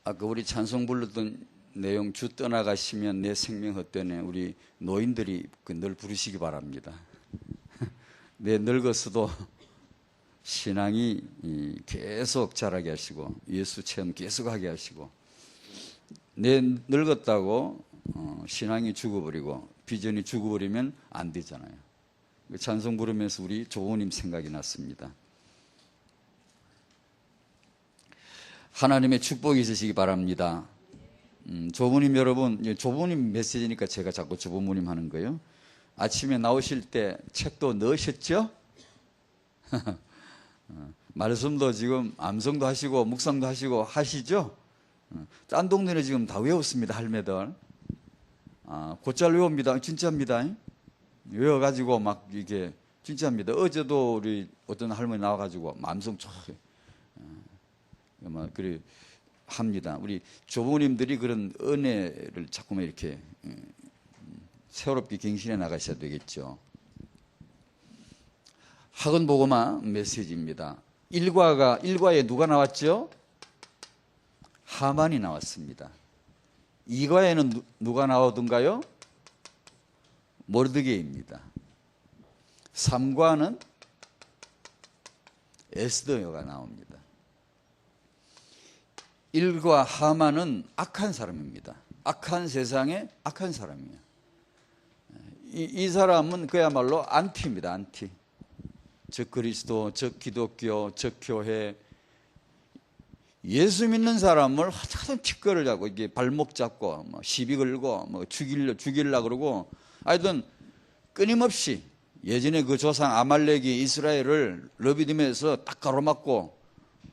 아까 우리 찬송 불렀던 내용, 주 떠나가시면 내 생명 헛되네, 우리 노인들이 늘 부르시기 바랍니다. 내 늙었어도 신앙이 계속 자라게 하시고 예수 체험 계속 하게 하시고, 내 늙었다고 신앙이 죽어버리고 비전이 죽어버리면 안 되잖아요. 찬송 부르면서 우리 조부모님 생각이 났습니다. 하나님의 축복이 있으시기 바랍니다. 조부모님 여러분, 조부모님 메시지니까 제가 자꾸 조부모님 하는 거예요. 아침에 나오실 때 책도 넣으셨죠? 말씀도 지금 암송도 하시고 묵상도 하시고 하시죠? 딴 동네는 지금 다 외웠습니다, 할매들. 곧잘 외웁니다. 진짜입니다. 외워가지고 막 이게 진짜입니다. 어제도 우리 어떤 할머니 나와가지고 암송 쫙 그래 합니다. 우리 조부모님들이 그런 은혜를 자꾸만 이렇게 새롭게 갱신해 나가셔야 되겠죠. 학원 보고마 메시지입니다. 1과에 누가 나왔죠? 하만이 나왔습니다. 2과에는 누가 나오던가요? 모르드게입니다. 3과는 에스더가 나옵니다. 1과 하만은 악한 사람입니다. 악한 세상에 악한 사람이에요. 이 사람은 그야말로 안티입니다. 안티. 적 그리스도, 적 기독교, 적 교회. 예수 믿는 사람을 하여튼 틱거를 잡고 이게 발목 잡고 시비 걸고 죽이려고 그러고, 하여튼 끊임없이 예전에 그 조상 아말렉이 이스라엘을 러비딤에서 딱 가로막고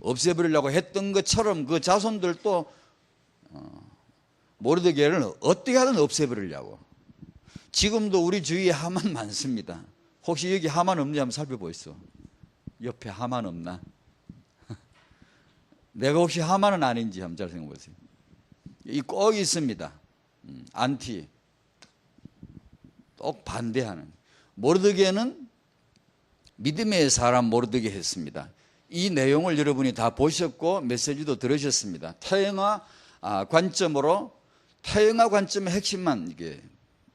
없애버리려고 했던 것처럼 그 자손들도 모르드게를 어떻게 하든 없애버리려고. 지금도 우리 주위에 하만 많습니다. 혹시 여기 하만 없는지 한번 살펴보시오. 옆에 하만 없나? 내가 혹시 하만은 아닌지 한번 잘 생각해 보세요. 이 꼭 있습니다. 안티. 꼭 반대하는. 모르드게는 믿음의 사람 모르드게 했습니다. 이 내용을 여러분이 다 보셨고 메시지도 들으셨습니다. 태영아 관점의 핵심만 이게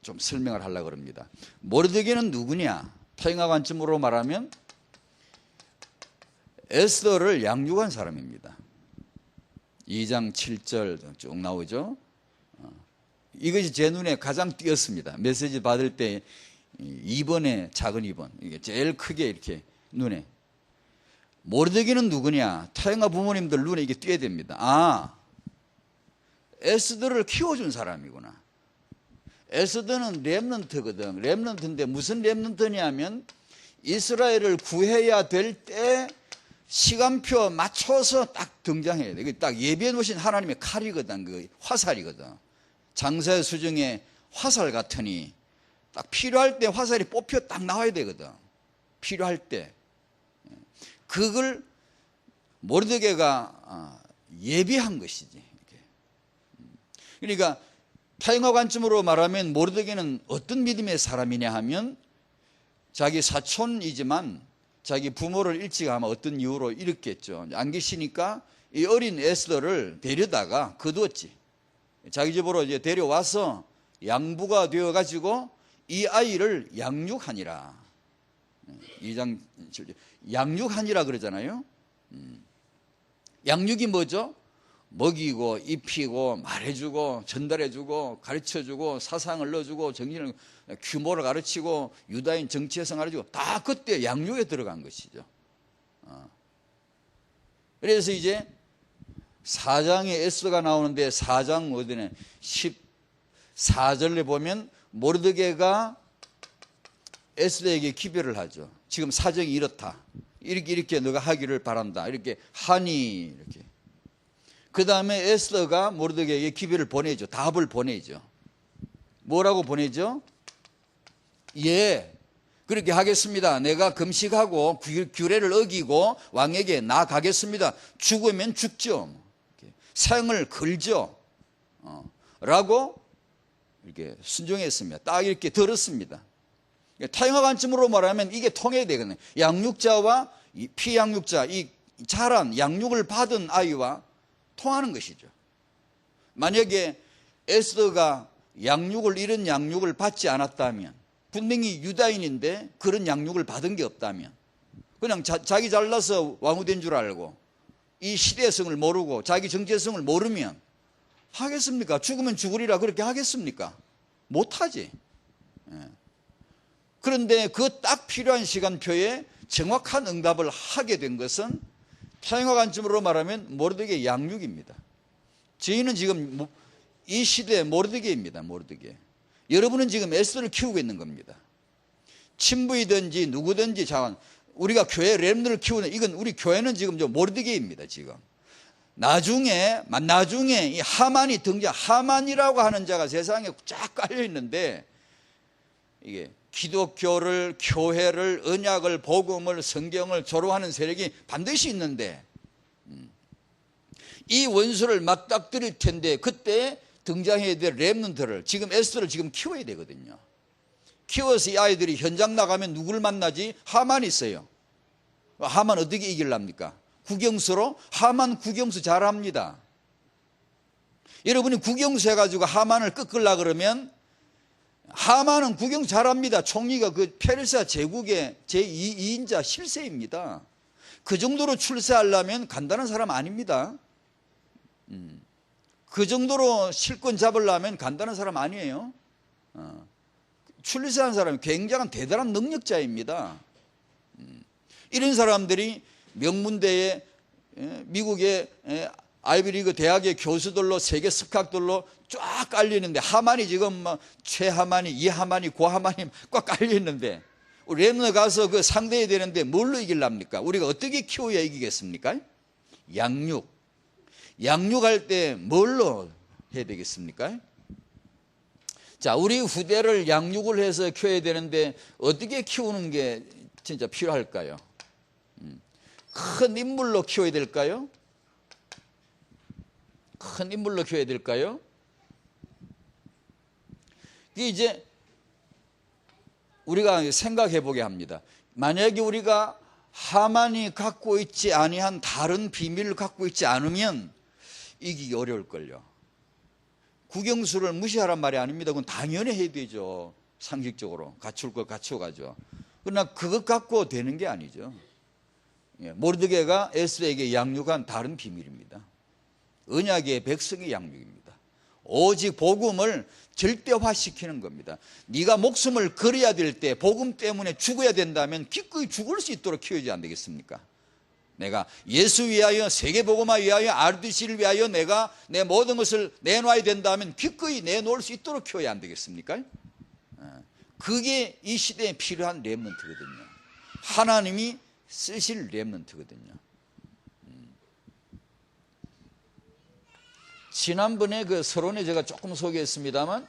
좀 설명을 하려고 합니다. 모르드게는 누구냐? 태영아 관점으로 말하면 에스더를 양육한 사람입니다. 2장 7절 쭉 나오죠. 이것이 제 눈에 가장 띄었습니다. 메시지 받을 때 2번에 작은 2번, 이게 제일 크게 이렇게 눈에. 모르드게는 누구냐? 태영아 부모님들 눈에 이게 띄어야 됩니다. 에스더를 키워준 사람이구나. 에스더는 렘넌트거든. 렘넌트인데 무슨 렘넌트냐면 이스라엘을 구해야 될 때 시간표 맞춰서 딱 등장해야 돼. 이게 딱 예비해 놓으신 하나님의 칼이거든. 그 화살이거든. 장사의 수중에 화살 같으니 딱 필요할 때 화살이 뽑혀 딱 나와야 되거든. 필요할 때. 그걸 모르드게가 예비한 것이지. 그러니까 태영아 관점으로 말하면 모르드게는 어떤 믿음의 사람이냐 하면 자기 사촌이지만 자기 부모를 일찍 아마 어떤 이유로 잃었겠죠. 안 계시니까 이 어린 에스더를 데려다가 거두었지. 자기 집으로 이제 데려와서 양부가 되어가지고 이 아이를 양육하니라. 2장 7절. 양육하니라 그러잖아요. 양육이 뭐죠? 먹이고 입히고 말해주고 전달해주고 가르쳐주고 사상을 넣어주고 정신을 규모를 가르치고 유다인 정치에서 가르치고 다 그때 양육에 들어간 것이죠. 그래서 이제 4장에 에스더가 나오는데 4장 어디네 14절에 보면 모르드게가 에스더에게 기별을 하죠. 지금 사정이 이렇다. 이렇게 너가 하기를 바란다. 이렇게 하니 이렇게. 그 다음에 에스더가 모르드게에게 기별을 보내죠. 답을 보내죠. 뭐라고 보내죠? 예, 그렇게 하겠습니다. 내가 금식하고 규례를 어기고 왕에게 나아가겠습니다. 죽으면 죽죠. 생을 걸죠. 라고 이렇게 순종했습니다. 딱 이렇게 들었습니다. 태영아 관점으로 말하면 이게 통해야 되거든요. 양육자와 피양육자, 이 자란 양육을 받은 아이와 통하는 것이죠. 만약에 에스더가 양육을, 이런 양육을 받지 않았다면, 분명히 유다인인데 그런 양육을 받은 게 없다면, 그냥 자기 잘나서 왕후 된 줄 알고 이 시대성을 모르고 자기 정체성을 모르면 하겠습니까? 죽으면 죽으리라 그렇게 하겠습니까? 못하지. 그런데 그 딱 필요한 시간표에 정확한 응답을 하게 된 것은 타영화 관점으로 말하면 모르드게의 양육입니다. 저희는 지금 이 시대의 모르드게입니다. 모르드게. 여러분은 지금 에스더를 키우고 있는 겁니다. 친부이든지 누구든지 자원, 우리가 교회 렘너를 키우는, 이건 우리 교회는 지금 모르드게입니다. 지금 나중에 이 하만이 등장, 하만이라고 하는 자가 세상에 쫙 깔려 있는데, 이게 기독교를, 교회를, 언약을, 복음을, 성경을 조롱하는 세력이 반드시 있는데, 이 원수를 맞닥뜨릴 텐데 그때 등장해야 될 렘넌트를, 지금 에스더를 지금 키워야 되거든요. 키워서 이 아이들이 현장 나가면 누구를 만나지? 하만이 있어요. 하만 어떻게 이길랍니까? 국영수로? 하만 국영수 잘합니다. 여러분이 국영수 해가지고 하만을 꺾으려고 그러면, 하만은 국영수 잘합니다. 총리가 그 페르시아 제국의 제2인자 실세입니다. 그 정도로 출세하려면 간단한 사람 아닙니다. 그 정도로 실권 잡으려면 간단한 사람 아니에요. 출세한 사람이 굉장한 대단한 능력자입니다. 이런 사람들이 명문대에, 미국의 아이비리그 대학의 교수들로, 세계 스카들로 쫙 깔려있는데, 하만이 지금 최하만이, 이하만이, 고하만이 꽉 깔려있는데, 우리 렘너 가서 그 상대해야 되는데 뭘로 이길랍니까? 우리가 어떻게 키워야 이기겠습니까? 양육할 때 뭘로 해야 되겠습니까? 자, 우리 후대를 양육을 해서 키워야 되는데 어떻게 키우는 게 진짜 필요할까요? 큰 인물로 키워야 될까요? 큰 인물로 키워야 될까요? 이게 이제 우리가 생각해 보게 합니다. 만약에 우리가 하만이 갖고 있지 아니한 다른 비밀을 갖고 있지 않으면 이기기 어려울걸요. 국영수를 무시하란 말이 아닙니다. 그건 당연히 해야 되죠. 상식적으로 갖출 걸 갖춰가죠. 그러나 그것 갖고 되는 게 아니죠. 모르드게가 에스더에게 양육한 다른 비밀입니다. 언약의 백성의 양육입니다. 오직 복음을 절대화시키는 겁니다. 네가 목숨을 걸어야 될 때, 복음 때문에 죽어야 된다면 기꺼이 죽을 수 있도록 키워야지 안 되겠습니까? 내가 예수 위하여, 세계복음화 위하여, RDC를 위하여 내가 내 모든 것을 내놔야 된다면 기꺼이 내놓을 수 있도록 키워야 안 되겠습니까? 그게 이 시대에 필요한 렘넌트거든요. 하나님이 쓰실 렘넌트거든요. 지난번에 그 서론에 제가 조금 소개했습니다만,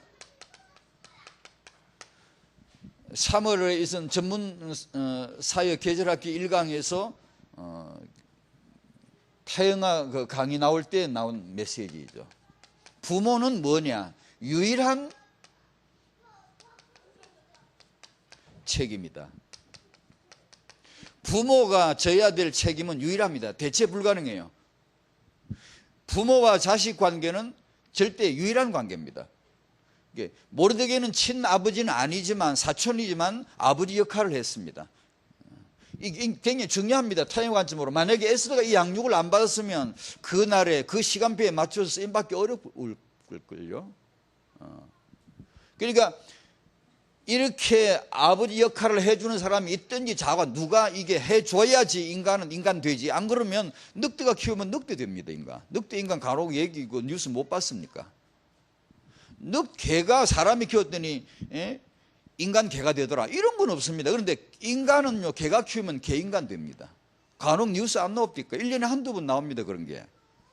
3월에 있은 전문 사역 계절학기 1강에서 타영화 그 강의 나올 때 나온 메시지죠. 부모는 뭐냐? 유일한 책임이다. 부모가 져야 될 책임은 유일합니다. 대체 불가능해요. 부모와 자식 관계는 절대 유일한 관계입니다. 모르드게는 친아버지는 아니지만, 사촌이지만 아버지 역할을 했습니다. 이게 굉장히 중요합니다. 타영 관점으로. 만약에 에스더가 이 양육을 안 받았으면 그날에 그 시간표에 맞춰서 쓰임받기 어려울걸요. 그러니까 이렇게 아버지 역할을 해주는 사람이 있든지 자가 누가 이게 해줘야지 인간은 인간 되지. 안 그러면 늑대가 키우면 늑대 됩니다. 늑대 인간 간혹 얘기고 뉴스 못 봤습니까? 개가 사람이 키웠더니 인간 개가 되더라, 이런 건 없습니다. 그런데 인간은요, 개가 키우면 개인간 됩니다. 간혹 뉴스 안 나옵니까? 1년에 한두 번 나옵니다. 그런 게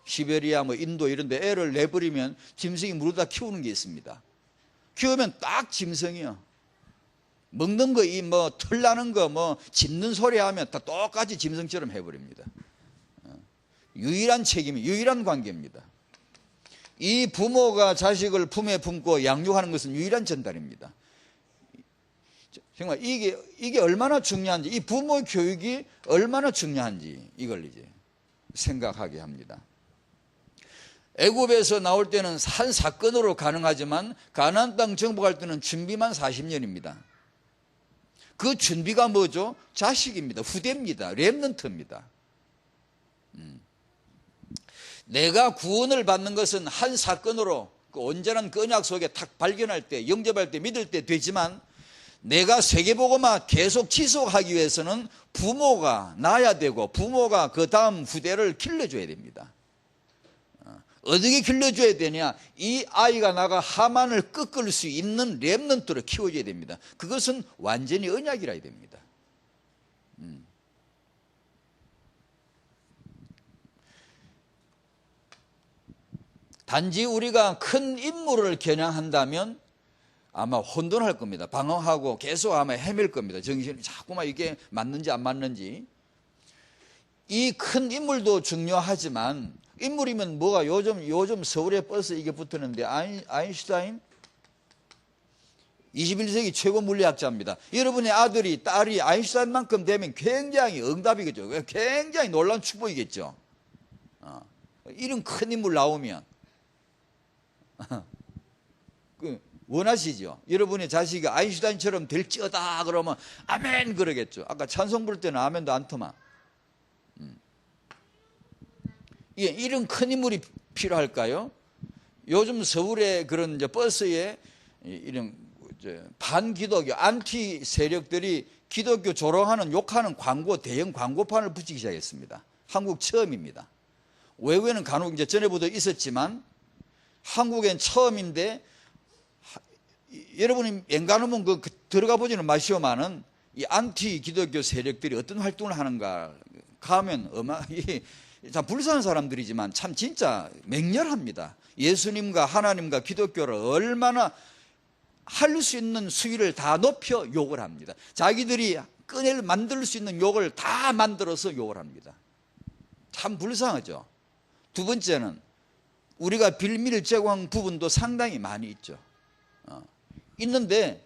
시베리아 인도 이런 데 애를 내버리면 짐승이 물어다 키우는 게 있습니다. 키우면 딱 짐승이요. 먹는 거, 털 나는 거, 짖는 소리 하면 다 똑같이 짐승처럼 해버립니다. 유일한 책임이, 유일한 관계입니다. 이 부모가 자식을 품에 품고 양육하는 것은 유일한 전달입니다. 정말 이게 얼마나 중요한지, 이 부모 교육이 얼마나 중요한지 이걸 이제 생각하게 합니다. 애굽에서 나올 때는 한 사건으로 가능하지만 가나안 땅 정복할 때는 준비만 40년입니다. 그 준비가 뭐죠? 자식입니다. 후대입니다. 렘넌트입니다. 내가 구원을 받는 것은 한 사건으로 그 온전한 그 언약 속에 탁 발견할 때, 영접할 때, 믿을 때 되지만 내가 세계복음화 계속 지속하기 위해서는 부모가 나야 되고 부모가 그 다음 후대를 길러줘야 됩니다. 어떻게 길러줘야 되냐? 이 아이가 나가 하만을 꺾을 수 있는 렘넌트로 키워줘야 됩니다. 그것은 완전히 언약이라 해야 됩니다. 단지 우리가 큰 인물을 겨냥한다면 아마 혼돈할 겁니다. 방황하고 계속 아마 헤맬 겁니다. 정신이 자꾸만 이게 맞는지 안 맞는지. 이 큰 인물도 중요하지만 인물이면 뭐가 요즘 서울에 버스 이게 붙었는데 아인슈타인 21세기 최고 물리학자입니다. 여러분의 아들이 딸이 아인슈타인만큼 되면 굉장히 응답이겠죠. 굉장히 놀라운 축복이겠죠. 이런 큰 인물 나오면 원하시죠? 여러분의 자식이 아인슈타인처럼 될지어다 그러면 아멘 그러겠죠. 아까 찬송 부를 때는 아멘도 안 터마. 이런 큰 인물이 필요할까요? 요즘 서울의 그런 이제 버스에 이런 반기독교 안티 세력들이 기독교 조롱하는 욕하는 광고 대형 광고판을 붙이기 시작했습니다. 한국 처음입니다. 외국에는 간혹 이제 전에부터 있었지만 한국엔 처음인데 여러분이 엔간하면 들어가 보지는 마시오만은 이 안티 기독교 세력들이 어떤 활동을 하는가 가면 참 불쌍한 사람들이지만 참 진짜 맹렬합니다. 예수님과 하나님과 기독교를 얼마나 할 수 있는 수위를 다 높여 욕을 합니다. 자기들이 만들 수 있는 욕을 다 만들어서 욕을 합니다. 참 불쌍하죠. 두 번째는 우리가 빌미를 제공한 부분도 상당히 많이 있죠. 있는데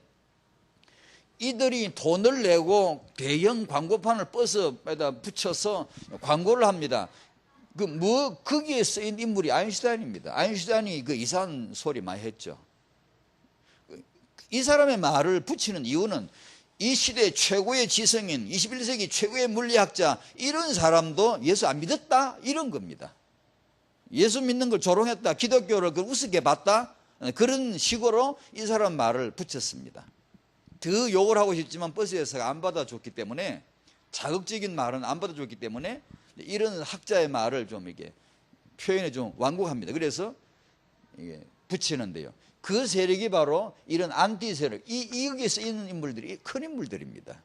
이들이 돈을 내고 대형 광고판을 버스에다 붙여서 광고를 합니다. 거기에 쓰인 인물이 아인슈타인입니다. 아인슈타인이 그 이상한 소리 많이 했죠. 이 사람의 말을 붙이는 이유는 이 시대 최고의 지성인, 21세기 최고의 물리학자, 이런 사람도 예수 안 믿었다? 이런 겁니다. 예수 믿는 걸 조롱했다, 기독교를 우습게 봤다, 그런 식으로 이 사람 말을 붙였습니다. 더 욕을 하고 싶지만 버스에서 안 받아줬기 때문에, 자극적인 말은 안 받아줬기 때문에 이런 학자의 말을 좀 이게 표현에 좀 완곡합니다. 그래서 이게 붙이는데요. 그 세력이 바로 이런 안티 세력, 여기에 쓰이는 인물들이 큰 인물들입니다.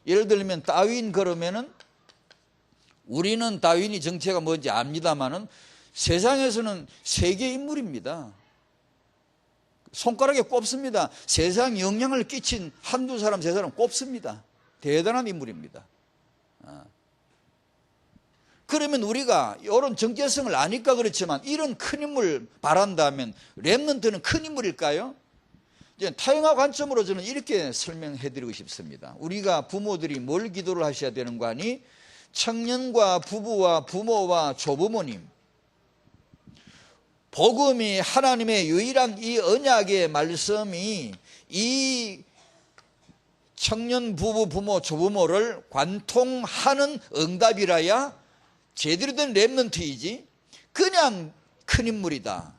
예를 들면 다윈 그러면은 우리는 다윈이 정체가 뭔지 압니다만은 세상에서는 세계 인물입니다. 손가락에 꼽습니다. 세상 영향을 끼친 한두 사람, 세 사람 꼽습니다. 대단한 인물입니다. 그러면 우리가 이런 정체성을 아니까 그렇지만 이런 큰 인물 바란다면 렘넌트는 큰 인물일까요? 이제 타영화 관점으로 저는 이렇게 설명해 드리고 싶습니다. 우리가 부모들이 뭘 기도를 하셔야 되는 거 아니? 청년과 부부와 부모와 조부모님, 복음이 하나님의 유일한 이 언약의 말씀이 이 청년 부부 부모 조부모를 관통하는 응답이라야 제대로 된 렘넌트이지 그냥 큰 인물이다,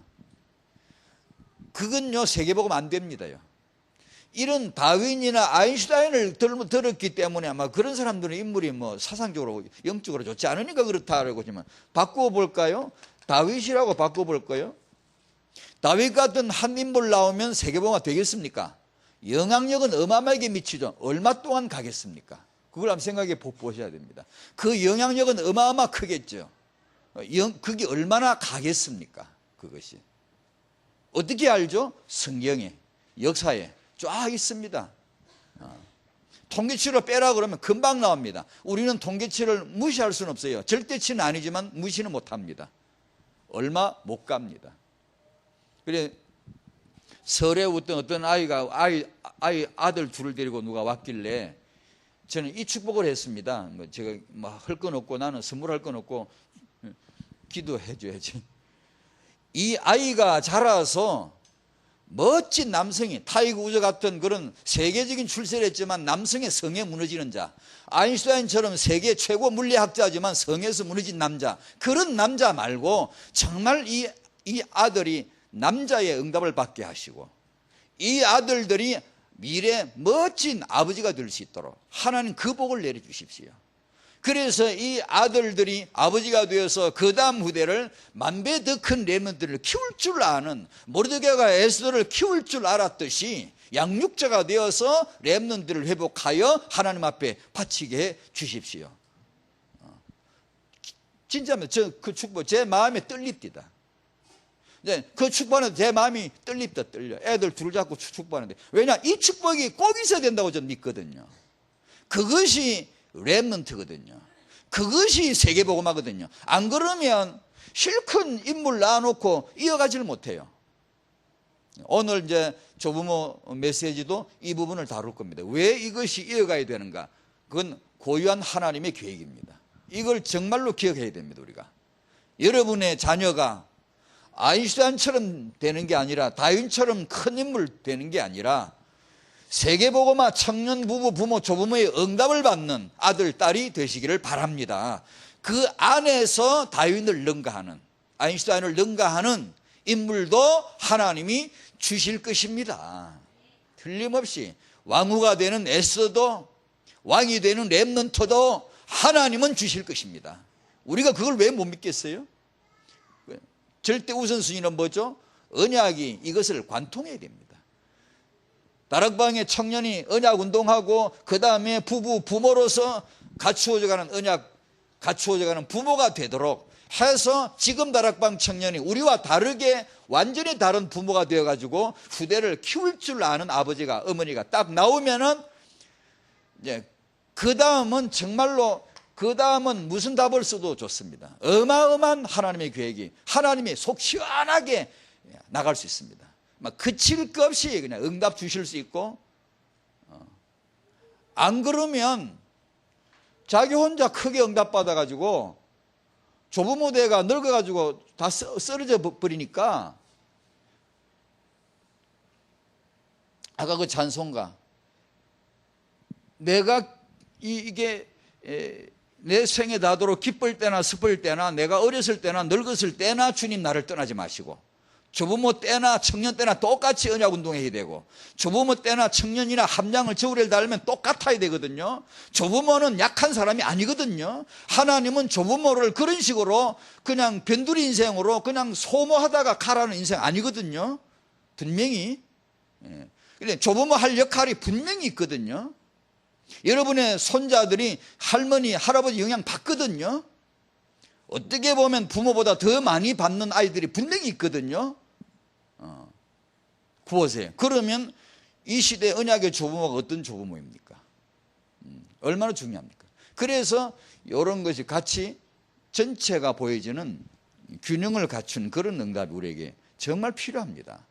그건요 세계복음 안 됩니다요. 이런 다윈이나 아인슈타인을 들었기 때문에 아마 그런 사람들은 인물이 뭐 사상적으로 영적으로 좋지 않으니까 그렇다라고 하지만 바꿔볼까요? 다윗이라고 바꿔볼까요? 다윗 같은 한 인물 나오면 세계복음화 되겠습니까? 영향력은 어마어마하게 미치죠. 얼마 동안 가겠습니까? 그걸 한번 생각해 보셔야 됩니다. 그 영향력은 어마어마 크겠죠. 그게 얼마나 가겠습니까? 그것이 어떻게 알죠? 성경에, 역사에 쫙 있습니다. 통계치로 빼라 그러면 금방 나옵니다. 우리는 통계치를 무시할 수는 없어요. 절대치는 아니지만 무시는 못합니다. 얼마 못 갑니다. 그래 설에 어떤 아이가 아들 둘을 데리고 누가 왔길래 저는 이 축복을 했습니다. 제가 할 건 없고 나는 선물할 건 없고 기도해 줘야지. 이 아이가 자라서 멋진 남성이, 타이거 우즈 같은 그런 세계적인 출세를 했지만 남성의 성에 무너지는 자, 아인슈타인처럼 세계 최고 물리학자지만 성에서 무너진 남자, 그런 남자 말고 정말 이 아들이 남자의 응답을 받게 하시고 이 아들들이 미래 멋진 아버지가 될 수 있도록 하나님 그 복을 내려주십시오. 그래서 이 아들들이 아버지가 되어서 그 다음 후대를 만배 더 큰 렘넌트를 키울 줄 아는, 모르드게가 에스더를 키울 줄 알았듯이 양육자가 되어서 렘넌트를 회복하여 하나님 앞에 바치게 해 주십시오. 진짜 그 축복 제 마음에 떨립니다. 그 축복하는데 제 마음이 떨립니다. 떨려. 애들 둘 잡고 축복하는데, 왜냐, 이 축복이 꼭 있어야 된다고 저는 믿거든요. 그것이 렘넌트거든요. 그것이 세계복음화거든요. 안 그러면 실컷 인물 낳아놓고 이어가지를 못해요. 오늘 이제 조부모 메시지도 이 부분을 다룰 겁니다. 왜 이것이 이어가야 되는가? 그건 고유한 하나님의 계획입니다. 이걸 정말로 기억해야 됩니다. 우리가 여러분의 자녀가 아인슈타인처럼 되는 게 아니라, 다윈처럼 큰 인물 되는 게 아니라, 세계복음화 청년 부부, 부모, 조부모의 응답을 받는 아들, 딸이 되시기를 바랍니다. 그 안에서 다윈을 능가하는, 아인슈타인을 능가하는 인물도 하나님이 주실 것입니다. 틀림없이 왕후가 되는 에스더도, 왕이 되는 렘넌트도 하나님은 주실 것입니다. 우리가 그걸 왜 못 믿겠어요? 절대 우선순위는 뭐죠? 언약이 이것을 관통해야 됩니다. 다락방의 청년이 언약 운동하고 그 다음에 부모로서 갖추어져가는 언약, 갖추어져가는 부모가 되도록 해서 지금 다락방 청년이 우리와 다르게 완전히 다른 부모가 되어가지고 후대를 키울 줄 아는 아버지가, 어머니가 딱 나오면은 이제 그 다음은 정말로, 그 다음은 무슨 답을 써도 좋습니다. 어마어마한 하나님의 계획이, 하나님이 속 시원하게 나갈 수 있습니다. 막 그칠 것 없이 그냥 응답 주실 수 있고, 안 그러면 자기 혼자 크게 응답 받아가지고 조부모대가 늙어가지고 다 쓰러져 버리니까, 아까 그 찬송가, 내가 이게 내 생에 다도록 기쁠 때나 슬플 때나, 내가 어렸을 때나 늙었을 때나 주님 나를 떠나지 마시고, 조부모 때나 청년 때나 똑같이 언약 운동해야 되고, 조부모 때나 청년이나 함량을 저울에 달면 똑같아야 되거든요. 조부모는 약한 사람이 아니거든요. 하나님은 조부모를 그런 식으로 그냥 변두리 인생으로 그냥 소모하다가 가라는 인생 아니거든요. 분명히. 근데 조부모 할 역할이 분명히 있거든요. 여러분의 손자들이 할머니, 할아버지 영향 받거든요. 어떻게 보면 부모보다 더 많이 받는 아이들이 분명히 있거든요. 구보세요. 그러면 이 시대 언약의 조부모가 어떤 조부모입니까? 얼마나 중요합니까? 그래서 이런 것이 같이 전체가 보여지는 균형을 갖춘 그런 응답이 우리에게 정말 필요합니다.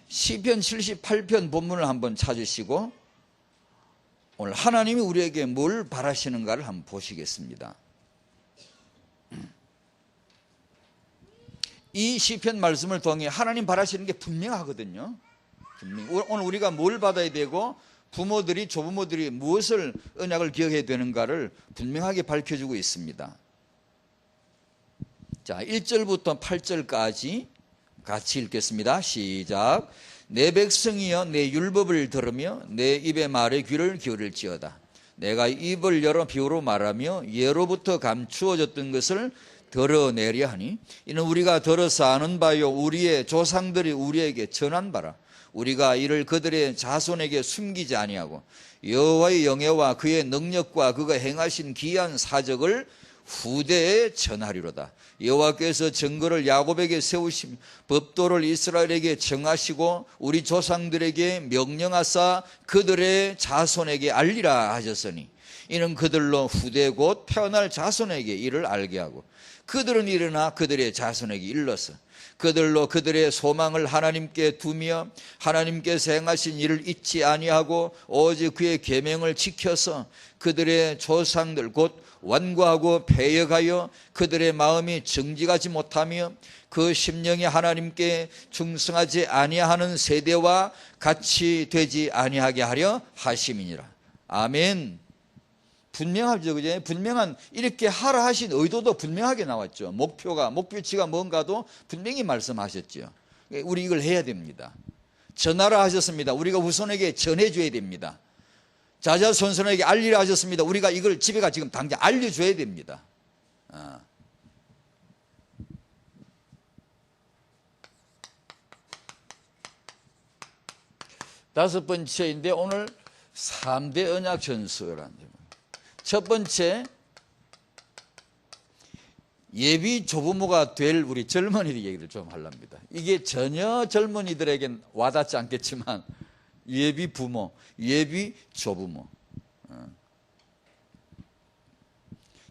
시편 78편 본문을 한번 찾으시고 오늘 하나님이 우리에게 뭘 바라시는가를 한번 보시겠습니다. 이 시편 말씀을 통해 하나님 바라시는 게 분명하거든요. 오늘 우리가 뭘 받아야 되고 부모들이, 조부모들이 무엇을, 언약을 기억해야 되는가를 분명하게 밝혀주고 있습니다. 자, 1절부터 8절까지 같이 읽겠습니다. 시작. 내 백성이여 내 율법을 들으며 내 입의 말에 귀를 기울일지어다. 내가 입을 열어 비유로 말하며 예로부터 감추어졌던 것을 드러내려 하니 이는 우리가 들어서 아는 바요 우리의 조상들이 우리에게 전한 바라. 우리가 이를 그들의 자손에게 숨기지 아니하고 여호와의 영예와 그의 능력과 그가 행하신 기이한 사적을 후대에 전하리로다. 여호와께서 증거를 야곱에게 세우시며 법도를 이스라엘에게 정하시고 우리 조상들에게 명령하사 그들의 자손에게 알리라 하셨으니 이는 그들로 후대 곧 태어날 자손에게 이를 알게 하고 그들은 일어나 그들의 자손에게 일러서 그들로 그들의 소망을 하나님께 두며 하나님께서 행하신 일을 잊지 아니하고 오직 그의 계명을 지켜서 그들의 조상들 곧 완고하고 패역하여 그들의 마음이 정직하지 못하며 그 심령이 하나님께 충성하지 아니하는 세대와 같이 되지 아니하게 하려 하심이니라. 아멘. 분명하죠, 그죠? 분명한, 이렇게 하라 하신 의도도 분명하게 나왔죠. 목표치가 뭔가도 분명히 말씀하셨죠. 우리 이걸 해야 됩니다. 전하라 하셨습니다. 우리가 후손에게 전해줘야 됩니다. 자자손손에게 알리라 하셨습니다. 우리가 이걸 집에 가 지금 당장 알려줘야 됩니다. 다섯 번째인데 오늘 3대 언약 전수라는 제목. 첫 번째, 예비 조부모가 될 우리 젊은이들 얘기를 좀 하랍니다. 이게 전혀 젊은이들에겐 와닿지 않겠지만 예비 부모, 예비 조부모.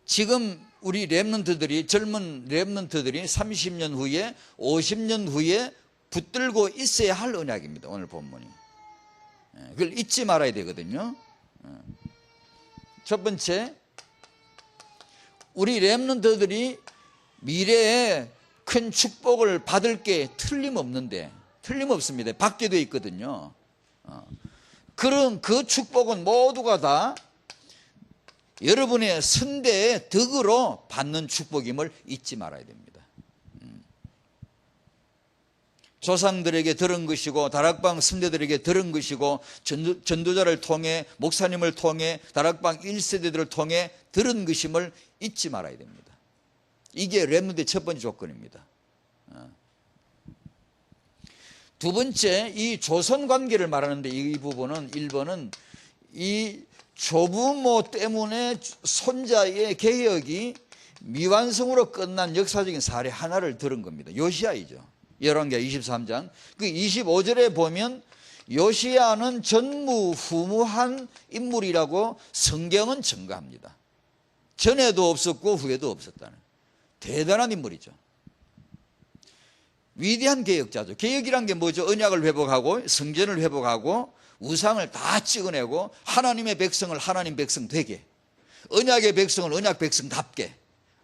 지금 우리 랩런트들이, 젊은 랩런트들이 30년 후에 50년 후에 붙들고 있어야 할 언약입니다. 오늘 본문이. 그걸 잊지 말아야 되거든요. 첫 번째, 우리 랩런트들이 미래에 큰 축복을 받을 게 틀림없습니다. 받게 되어 있거든요. 그런 그 축복은 모두가 다 여러분의 선대의 덕으로 받는 축복임을 잊지 말아야 됩니다. 조상들에게 들은 것이고 다락방 선대들에게 들은 것이고 전도자를 통해 목사님을 통해 다락방 1세대들을 통해 들은 것임을 잊지 말아야 됩니다. 이게 렘넌트의 첫 번째 조건입니다. 두 번째, 이 조선관계를 말하는데 이 부분은 1번은 이 조부모 때문에 손자의 개혁이 미완성으로 끝난 역사적인 사례 하나를 들은 겁니다. 요시야이죠. 열왕기하 23장 그 25절에 보면 요시야는 전무후무한 인물이라고 성경은 증거합니다. 전에도 없었고 후에도 없었다는 대단한 인물이죠. 위대한 개혁자죠. 개혁이란 게 뭐죠? 언약을 회복하고 성전을 회복하고 우상을 다 찍어내고 하나님의 백성을 하나님 백성 되게, 언약의 백성을 언약 백성답게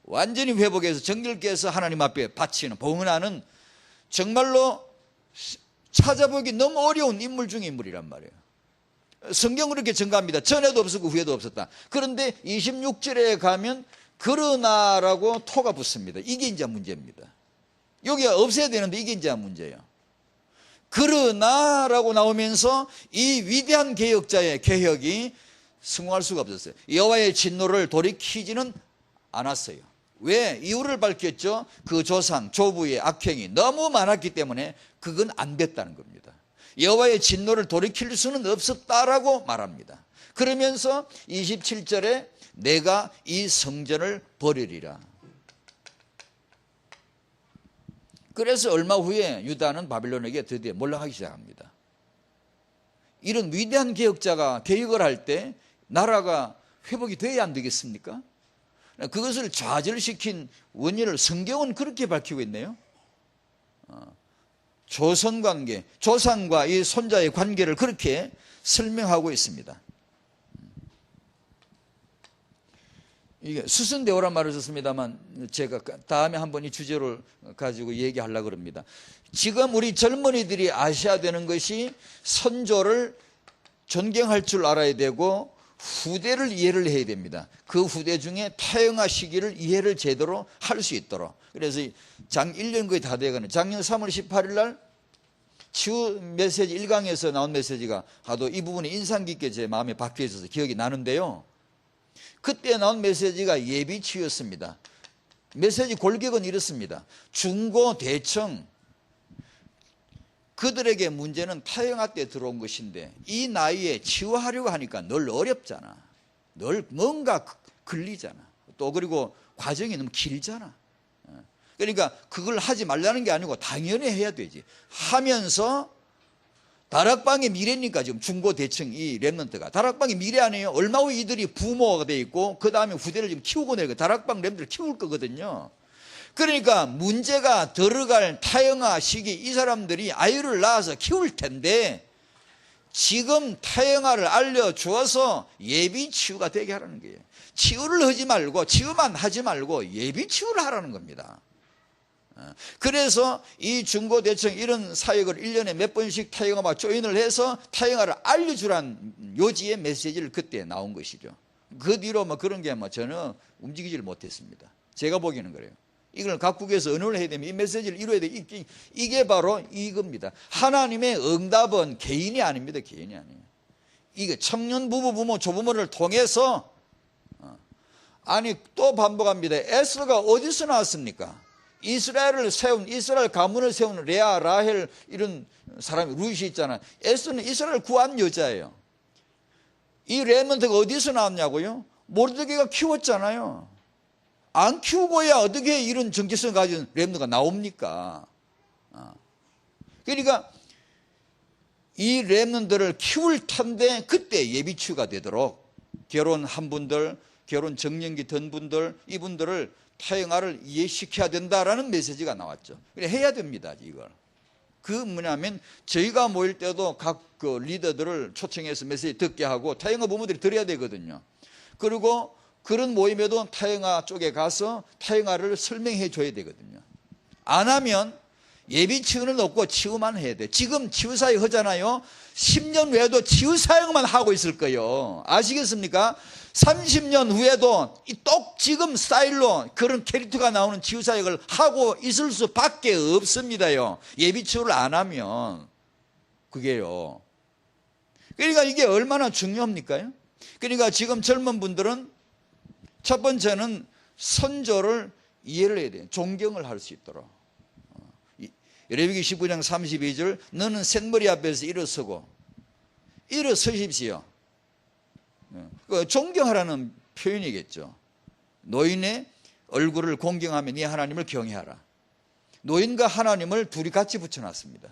완전히 회복해서 정결케 해서 하나님 앞에 바치는, 봉헌하는 정말로 찾아보기 너무 어려운 인물 중에 인물이란 말이에요. 성경은 그렇게 증가합니다. 전에도 없었고 후에도 없었다. 그런데 26절에 가면 그러나라고 토가 붙습니다. 이게 이제 문제입니다. 여기가 없어야 되는데 이게 이제 문제예요. 그러나라고 나오면서 이 위대한 개혁자의 개혁이 성공할 수가 없었어요. 여호와의 진노를 돌이키지는 않았어요. 왜? 이유를 밝혔죠. 그 조상, 조부의 악행이 너무 많았기 때문에 그건 안 됐다는 겁니다. 여호와의 진노를 돌이킬 수는 없었다라고 말합니다. 그러면서 27절에 내가 이 성전을 버리리라. 그래서 얼마 후에 유다는 바빌론에게 드디어 몰락하기 시작합니다. 이런 위대한 개혁자가 개혁을 할 때 나라가 회복이 돼야 안 되겠습니까? 그것을 좌절시킨 원인을 성경은 그렇게 밝히고 있네요. 조선관계, 조상과 이 손자의 관계를 그렇게 설명하고 있습니다. 이게 수선대오란 말을 썼습니다만 제가 다음에 한번 이 주제를 가지고 얘기하려고 합니다. 지금 우리 젊은이들이 아셔야 되는 것이 선조를 존경할 줄 알아야 되고 후대를 이해를 해야 됩니다. 그 후대 중에 태영아 시기를 이해를 제대로 할 수 있도록. 그래서 장 1년 거의 다 돼가는 작년 3월 18일 날 치유 메시지 1강에서 나온 메시지가 하도 이 부분이 인상 깊게 제 마음에 박혀 있어서 기억이 나는데요. 그때 나온 메시지가 예비 치유였습니다. 메시지 골격은 이렇습니다. 중고 대청 그들에게 문제는 타영아 때 들어온 것인데 이 나이에 치유하려고 하니까 늘 어렵잖아. 늘 뭔가 걸리잖아. 또 그리고 과정이 너무 길잖아. 그러니까 그걸 하지 말라는 게 아니고 당연히 해야 되지. 하면서 다락방의 미래니까 지금 중고대청 이 렘넌트가 다락방의 미래 아니에요. 얼마 후 이들이 부모가 돼 있고 그 다음에 후대를 지금 키우고 내고 다락방 렘들을 키울 거거든요. 그러니까 문제가 들어갈 타영아 시기 이 사람들이 아이를 낳아서 키울 텐데 지금 타영아를 알려주어서 예비 치유가 되게 하라는 거예요. 치유를 하지 말고 치유만 하지 말고 예비 치유를 하라는 겁니다. 그래서 이 중고대청 이런 사역을 1년에 몇 번씩 타영아와 조인을 해서 타영아를 알려주란 요지의 메시지를 그때 나온 것이죠. 그 뒤로 뭐 그런 게 뭐 전혀 움직이지를 못했습니다. 제가 보기에는 그래요. 이걸 각국에서 언어를 해야 되면 이 메시지를 이루어야 돼. 이게 바로 이겁니다. 하나님의 응답은 개인이 아닙니다. 개인이 아니에요. 이게 청년 부부, 부모, 조부모를 통해서 아니 또 반복합니다. 에스더가 어디서 나왔습니까? 이스라엘 가문을 세운 레아, 라헬 이런 사람이 루시 있잖아요. 에스더는 이스라엘 구한 여자예요. 이 렘넌트가 어디서 나왔냐고요? 모르드게가 키웠잖아요. 안 키우고야 어떻게 이런 정체성을 가진 렘넌트가 나옵니까? 그러니까 이 렘넌트를 키울 텐데 그때 예비치유가 되도록 결혼한 분들, 결혼 정년기 든 분들, 이분들을 타영아를 이해시켜야 된다라는 메시지가 나왔죠. 그래 해야 됩니다, 이걸. 그 뭐냐면 저희가 모일 때도 각 그 리더들을 초청해서 메시지 듣게 하고 타영아 부모들이 들어야 되거든요. 그리고 그런 모임에도 타영아 쪽에 가서 타영아를 설명해 줘야 되거든요. 안 하면 예비 치유는 없고 치유만 해야 돼. 지금 치유사역 하잖아요. 10년 후에도 치유사역만 하고 있을 거예요. 아시겠습니까? 30년 후에도 똑 지금 스타일로 그런 캐릭터가 나오는 치유사역을 하고 있을 수밖에 없습니다요. 예비 치유를 안 하면 그게요. 그러니까 이게 얼마나 중요합니까? 그러니까 지금 젊은 분들은 첫 번째는 선조를 이해를 해야 돼요. 존경을 할 수 있도록. 레위기 19장 32절 너는 셋머리 앞에서 일어서고 일어서십시오. 존경하라는 표현이겠죠. 노인의 얼굴을 공경하며 네 하나님을 경외하라. 노인과 하나님을 둘이 같이 붙여놨습니다.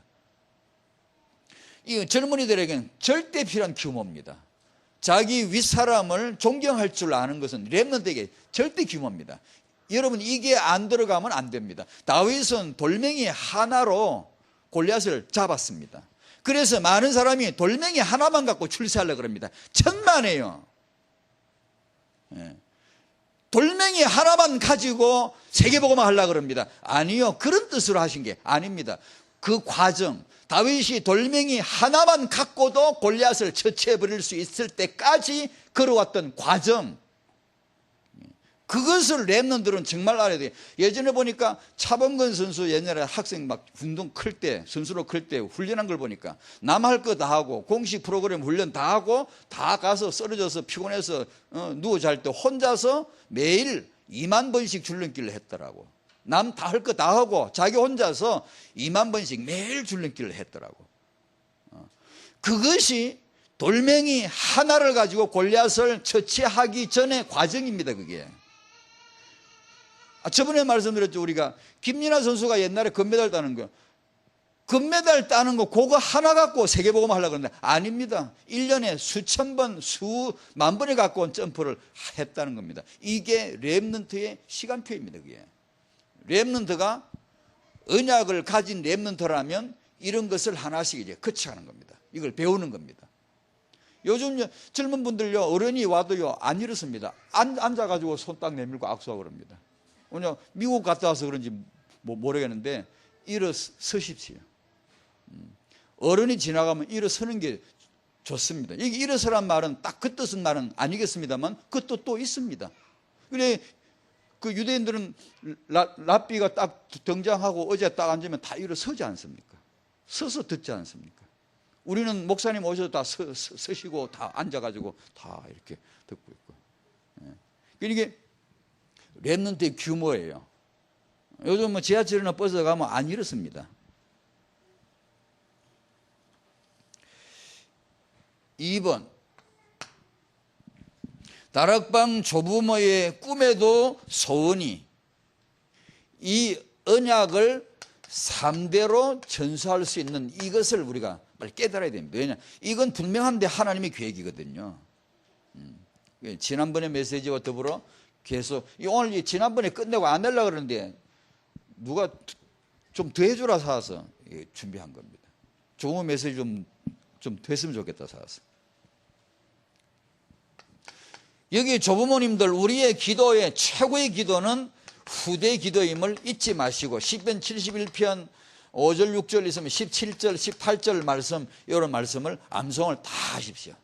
이 젊은이들에게는 절대 필요한 규모입니다. 자기 윗사람을 존경할 줄 아는 것은 렘넌트에게 절대 규모입니다. 여러분 이게 안 들어가면 안 됩니다. 다윗은 돌멩이 하나로 골리앗을 잡았습니다. 그래서 많은 사람이 돌멩이 하나만 갖고 출세하려고 합니다. 천만에요. 돌멩이 하나만 가지고 세계복음화 하려고 합니다. 아니요. 그런 뜻으로 하신 게 아닙니다. 그 과정, 다윗이 돌멩이 하나만 갖고도 골리앗을 처치해버릴 수 있을 때까지 걸어왔던 과정, 그것을 렘넌트들은 정말 알아야 돼요. 예전에 보니까 차범근 선수 옛날에 학생 막 운동 클 때, 선수로 클 때 훈련한 걸 보니까 남 할 거 다 하고 공식 프로그램 훈련 다 하고 다 가서 쓰러져서 피곤해서 누워 잘 때 혼자서 매일 2만 번씩 줄넘기를 했더라고. 남 다 할 거 다 하고 자기 혼자서 2만 번씩 매일 줄넘기를 했더라고. 그것이 돌멩이 하나를 가지고 골리앗을 처치하기 전의 과정입니다. 그게. 저번에 말씀드렸죠. 우리가 김연아 선수가 옛날에 금메달 따는 거, 금메달 따는 거 그거 하나 갖고 세계복음 하려고 그러는데 아닙니다. 1년에 수천 번, 수만 번에 갖고 온 점프를 했다는 겁니다. 이게 렘넌트의 시간표입니다. 그게. 렘넌트가 언약을 가진 렘넌트라면 이런 것을 하나씩 이제 거쳐가는 겁니다. 이걸 배우는 겁니다. 요즘 젊은 분들요, 어른이 와도요, 안 이렇습니다. 앉아가지고 손 딱 내밀고 악수하고 그럽니다. 오늘 미국 갔다 와서 그런지 모르겠는데 일어서십시오. 어른이 지나가면 일어서는 게 좋습니다. 이게 일어서란 말은 딱 그 뜻은 말은 아니겠습니다만 그 뜻도 있습니다. 그래 그 유대인들은 랍비가 딱 등장하고 어제 딱 앉으면 다 일어서지 않습니까? 서서 듣지 않습니까? 우리는 목사님 오셔도 다 서시고 다 앉아가지고 다 이렇게 듣고 있고. 그러니까 렘넌트의 규모예요. 요즘 뭐 지하철이나 버스 가면 안 이렇습니다. 2번, 다락방 조부모의 꿈에도 소원이 이 언약을 3대로 전수할 수 있는 이것을 우리가 빨리 깨달아야 됩니다. 왜냐? 이건 분명한데 하나님의 계획이거든요. 지난번에 메시지와 더불어 계속 오늘 지난번에 끝내고 안 하려고 그러는데 누가 좀 더 해주라 사서 준비한 겁니다. 좋은 메시지 좀 됐으면 좋겠다 사서. 여기 조부모님들, 우리의 기도의 최고의 기도는 후대 기도임을 잊지 마시고 시편 71편 5절 6절 있으면 17절 18절 말씀, 이런 말씀을 암송을 다 하십시오.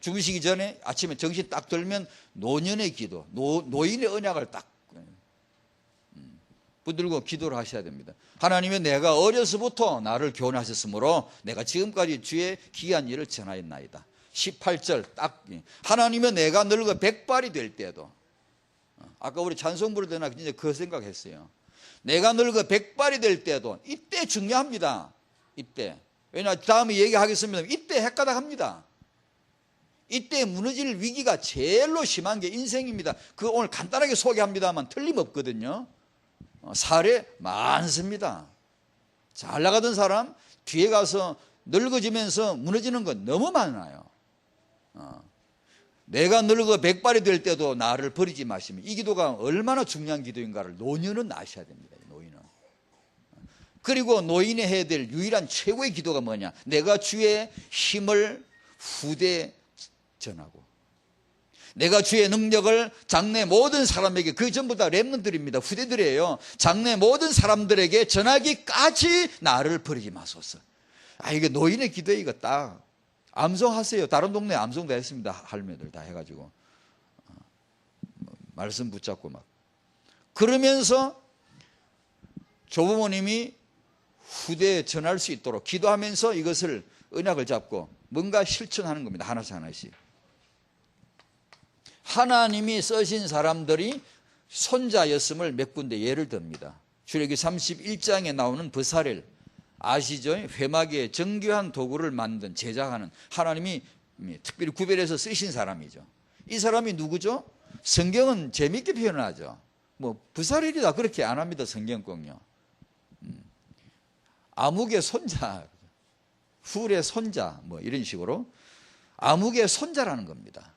죽으시기 전에 아침에 정신 딱 들면 노년의 기도, 노인의 언약을 딱 붙들고 기도를 하셔야 됩니다. 하나님은 내가 어려서부터 나를 교훈하셨으므로 내가 지금까지 주의 귀한 일을 전하였나이다. 18절 딱. 하나님은 내가 늙어 백발이 될 때도, 아까 우리 찬송 부를 때나 이제 그 생각했어요. 내가 늙어 백발이 될 때도, 이때 중요합니다. 이때. 왜냐 다음에 얘기하겠습니다. 이때 헷가닥 합니다. 이때 무너질 위기가 제일로 심한 게 인생입니다. 그 오늘 간단하게 소개합니다만 틀림없거든요. 사례 많습니다. 잘 나가던 사람 뒤에 가서 늙어지면서 무너지는 건 너무 많아요. 내가 늙어 백발이 될 때도 나를 버리지 마시면, 이 기도가 얼마나 중요한 기도인가를 노인은 아셔야 됩니다. 노인은. 그리고 노인이 해야 될 유일한 최고의 기도가 뭐냐? 내가 주의 힘을 후대에 전하고, 내가 주의 능력을 장래 모든 사람에게, 그 전부 다 렘넌트들입니다. 후대들이에요. 장래 모든 사람들에게 전하기까지 나를 버리지 마소서. 이게 노인의 기도에 이거 딱 암송하세요. 다른 동네 암송 다 했습니다. 할매들 다 해가지고 말씀 붙잡고 막 그러면서 조부모님이 후대에 전할 수 있도록 기도하면서 이것을 언약을 잡고 뭔가 실천하는 겁니다. 하나씩 하나씩. 하나님이 쓰신 사람들이 손자였음을 몇 군데 예를 듭니다. 출애굽기 31장에 나오는 브사렐 아시죠? 회막에 정교한 도구를 만든 제작하는, 하나님이 특별히 구별해서 쓰신 사람이죠. 이 사람이 누구죠? 성경은 재밌게 표현하죠. 뭐 브사렐이다 그렇게 안 합니다. 성경 꼭요. 아묵의 손자, 훌의 손자, 뭐 이런 식으로 아묵의 손자라는 겁니다.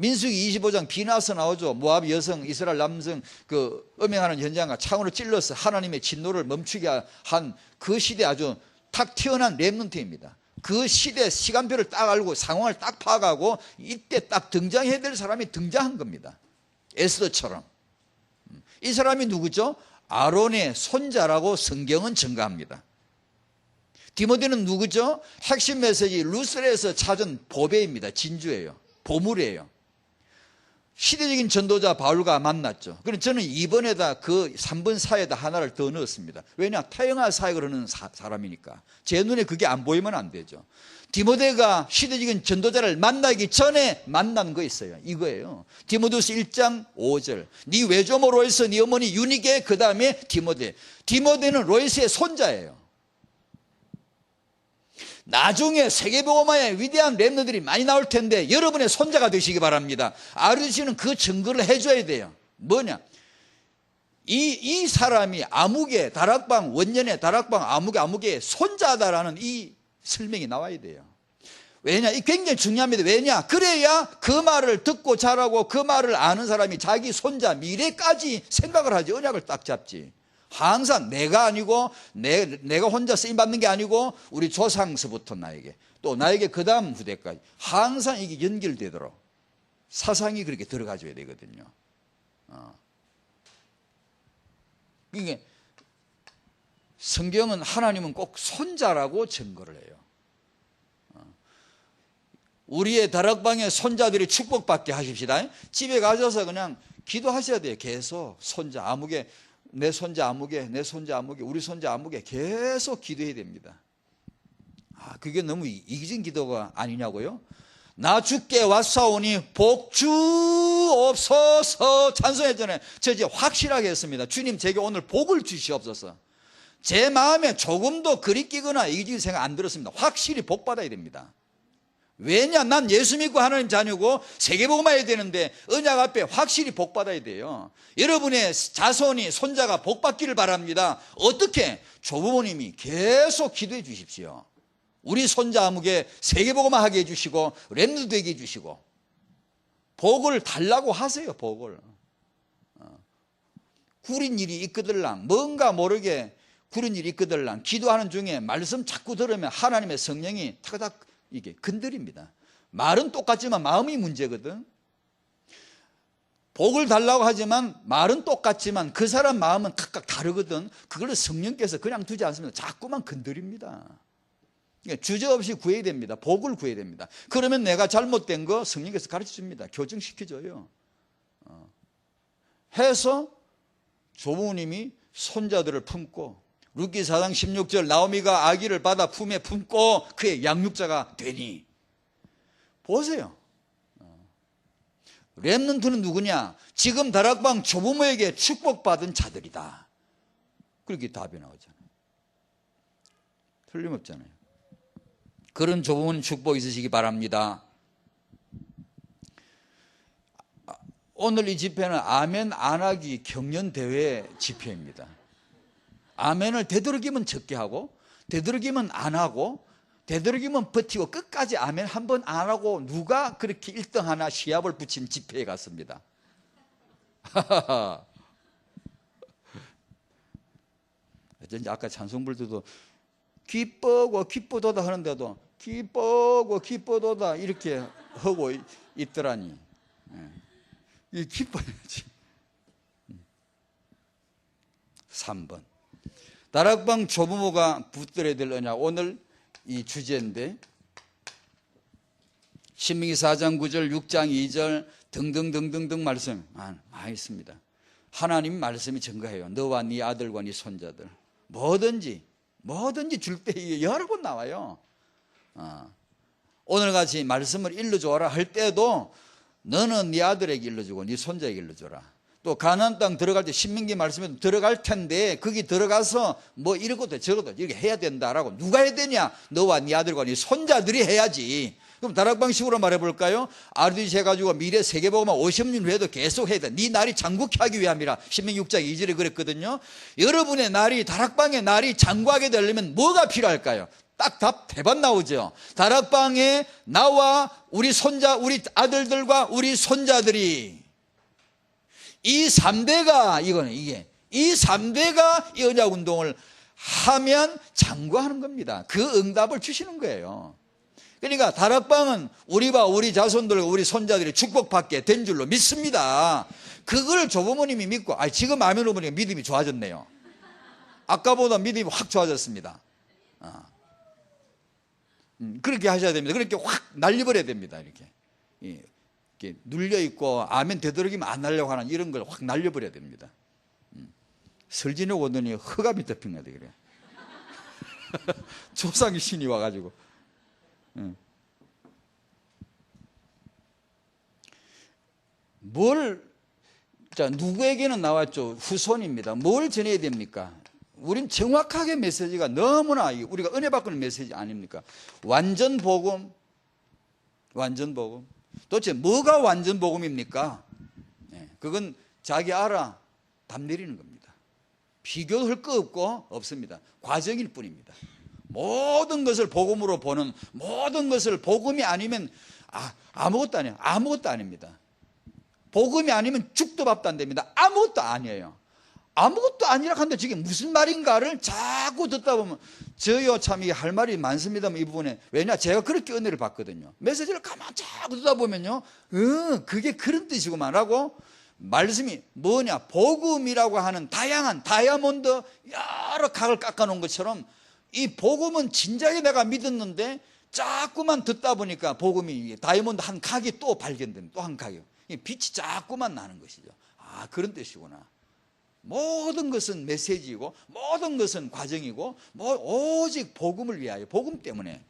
민수기 25장 비나서 나오죠. 모압 여성, 이스라엘 남성 그 음행하는 현장과 창으로 찔러서 하나님의 진노를 멈추게 한 그 시대 아주 탁 튀어난 렘넌트입니다. 그 시대 시간표를 딱 알고 상황을 딱 파악하고 이때 딱 등장해야 될 사람이 등장한 겁니다. 에스더처럼. 이 사람이 누구죠? 아론의 손자라고 성경은 증가합니다. 디모데는 누구죠? 핵심 메시지 루스레에서 찾은 보배입니다. 진주예요. 보물이에요. 시대적인 전도자 바울과 만났죠. 그래서 저는 2번에다 그 3번 4에다 하나를 더 넣었습니다. 왜냐? 타영화 사역을 하는 사람이니까. 제 눈에 그게 안 보이면 안 되죠. 디모데가 시대적인 전도자를 만나기 전에 만난 거 있어요. 이거예요. 디모데후서 1장 5절. 네 외조모 로이스 네 어머니 유니게, 그 다음에 디모데. 디모데는 로이스의 손자예요. 나중에 세계복음화에 위대한 렘너들이 많이 나올 텐데 여러분의 손자가 되시기 바랍니다. 아르시는 그 증거를 해줘야 돼요. 뭐냐? 이 사람이 아무개 다락방 원년의 다락방 아무개 손자다라는 이 설명이 나와야 돼요. 왜냐? 이 굉장히 중요합니다. 왜냐? 그래야 그 말을 듣고 자라고 그 말을 아는 사람이 자기 손자 미래까지 생각을 하지, 언약을 딱 잡지. 항상 내가 아니고 내가 혼자 쓰임받는 게 아니고 우리 조상서부터 나에게, 또 나에게 그 다음 후대까지 항상 이게 연결되도록 사상이 그렇게 들어가줘야 되거든요. 그러니까 성경은 하나님은 꼭 손자라고 증거를 해요. 우리의 다락방에 손자들이 축복받게 하십시다. 집에 가셔서 그냥 기도하셔야 돼요. 계속 손자 아무개, 내 손자 아무개, 내 손자 아무개, 우리 손자 아무개 계속 기도해야 됩니다. 그게 너무 이기적인 기도가 아니냐고요? 나 주께 왔사오니 복 주옵소서 찬송했잖아요. 저 이제 확실하게 했습니다. 주님 제게 오늘 복을 주시옵소서. 제 마음에 조금도 그리끼거나 이기적인 생각 안 들었습니다. 확실히 복 받아야 됩니다. 왜냐? 난 예수 믿고 하나님 자녀고 세계복음화해야 되는데 언약 앞에 확실히 복 받아야 돼요. 여러분의 자손이 손자가 복 받기를 바랍니다. 어떻게? 조부모님이 계속 기도해 주십시오. 우리 손자 아무개 세계복음화 하게 해주시고 렘넌트 되게 해주시고 복을 달라고 하세요. 복을. 구린 일이 있거들랑 뭔가 모르게 구린 일이 있거들랑 기도하는 중에 말씀 자꾸 들으면 하나님의 성령이 타닥 이게 건드립니다. 말은 똑같지만 마음이 문제거든. 복을 달라고 하지만 말은 똑같지만 그 사람 마음은 각각 다르거든. 그걸 성령께서 그냥 두지 않습니다. 자꾸만 건드립니다. 주저없이 구해야 됩니다. 복을 구해야 됩니다. 그러면 내가 잘못된 거 성령께서 가르쳐 줍니다. 교정시켜줘요. 해서 조부모님이 손자들을 품고 룻기 4장 16절 나오미가 아기를 받아 품에 품고 그의 양육자가 되니. 보세요. 렘넌트는 누구냐? 지금 다락방 조부모에게 축복받은 자들이다. 그렇게 답이 나오잖아요. 틀림없잖아요. 그런 조부모님 축복 있으시기 바랍니다. 오늘 이 집회는 아멘 안 하기 경연대회 집회입니다. 아멘을 되도록이면 적게 하고 되도록이면 안 하고 되도록이면 버티고 끝까지 아멘 한 번 안 하고 누가 그렇게 1등 하나 시합을 붙인 집회에 갔습니다. 어쩐지 아까 찬송 부를 때도 기뻐고 기쁘도다 하는데도 기뻐고 기쁘도다 이렇게 하고 있더라니. 이 기뻐야지. 3번 다락방 조부모가 붙들어야 될 언약. 오늘 이 주제인데 신명기 4장 9절 6장 2절 등등등등등 말씀 많이 있습니다. 하나님 말씀이 증거해요. 너와 네 아들과 네 손자들 뭐든지 줄 때 여러 번 나와요. 오늘같이 말씀을 일러줘라 할 때도 너는 네 아들에게 일러주고 네 손자에게 일러줘라. 또 가나안 땅 들어갈 때 신명기 말씀에 들어갈 텐데 거기 들어가서 뭐 이러고도 저러고도 이렇게 해야 된다라고. 누가 해야 되냐? 너와 네 아들과 네 손자들이 해야지. 그럼 다락방식으로 말해볼까요? RDC 해가지고 미래 세계복음화 50년 후에도 계속 해야 돼. 네 날이 장구케 하기 위함이라 신명기 6장 2절에 그랬거든요. 여러분의 날이 다락방의 날이 장구하게 되려면 뭐가 필요할까요? 딱 답 대번 나오죠. 다락방에 나와 우리 손자 우리 아들들과 우리 손자들이 이 3대가 이 3대가 이 언약 운동을 하면 장구하는 겁니다. 그 응답을 주시는 거예요. 그러니까 다락방은 우리와 우리 자손들과 우리 손자들이 축복받게 된 줄로 믿습니다. 그걸 조부모님이 믿고 지금 아멘 오보니까 믿음이 좋아졌네요. 아까보다 믿음이 확 좋아졌습니다. 그렇게 하셔야 됩니다. 그렇게 확 날려버려야 됩니다. 이렇게 눌려있고 아멘 되도록이면 안 하려고 하는 이런 걸 확 날려버려야 됩니다. 설진혁 오더니 흑암이 덮인 거야 그래. 조상의 신이 와가지고. 누구에게는 나왔죠? 후손입니다. 뭘 전해야 됩니까? 우린 정확하게 메시지가 너무나 우리가 은혜 받는 메시지 아닙니까? 완전 복음. 도대체 뭐가 완전 복음입니까? 그건 자기 알아 답 내리는 겁니다. 비교할 거 없습니다. 과정일 뿐입니다. 모든 것을 복음으로 보는 모든 것을 복음이 아니면 아무것도 아니에요. 아무것도 아닙니다. 복음이 아니면 죽도 밥도 안 됩니다. 아무것도 아니에요. 아무것도 아니라 하는데 저게 무슨 말인가를 자꾸 듣다 보면 저요 참 이게 할 말이 많습니다. 이 부분에. 왜냐 제가 그렇게 은혜를 받거든요. 메시지를 가만 자꾸 듣다 보면요. 그게 그런 뜻이구만 하고 말씀이 뭐냐 복음이라고 하는 다양한 다이아몬드 여러 각을 깎아놓은 것처럼 이 복음은 진작에 내가 믿었는데 자꾸만 듣다 보니까 복음이 다이아몬드 한 각이 또 발견됩니다. 또 한 각이요. 빛이 자꾸만 나는 것이죠. 그런 뜻이구나. 모든 것은 메시지이고 모든 것은 과정이고 오직 복음을 위하여 복음 때문에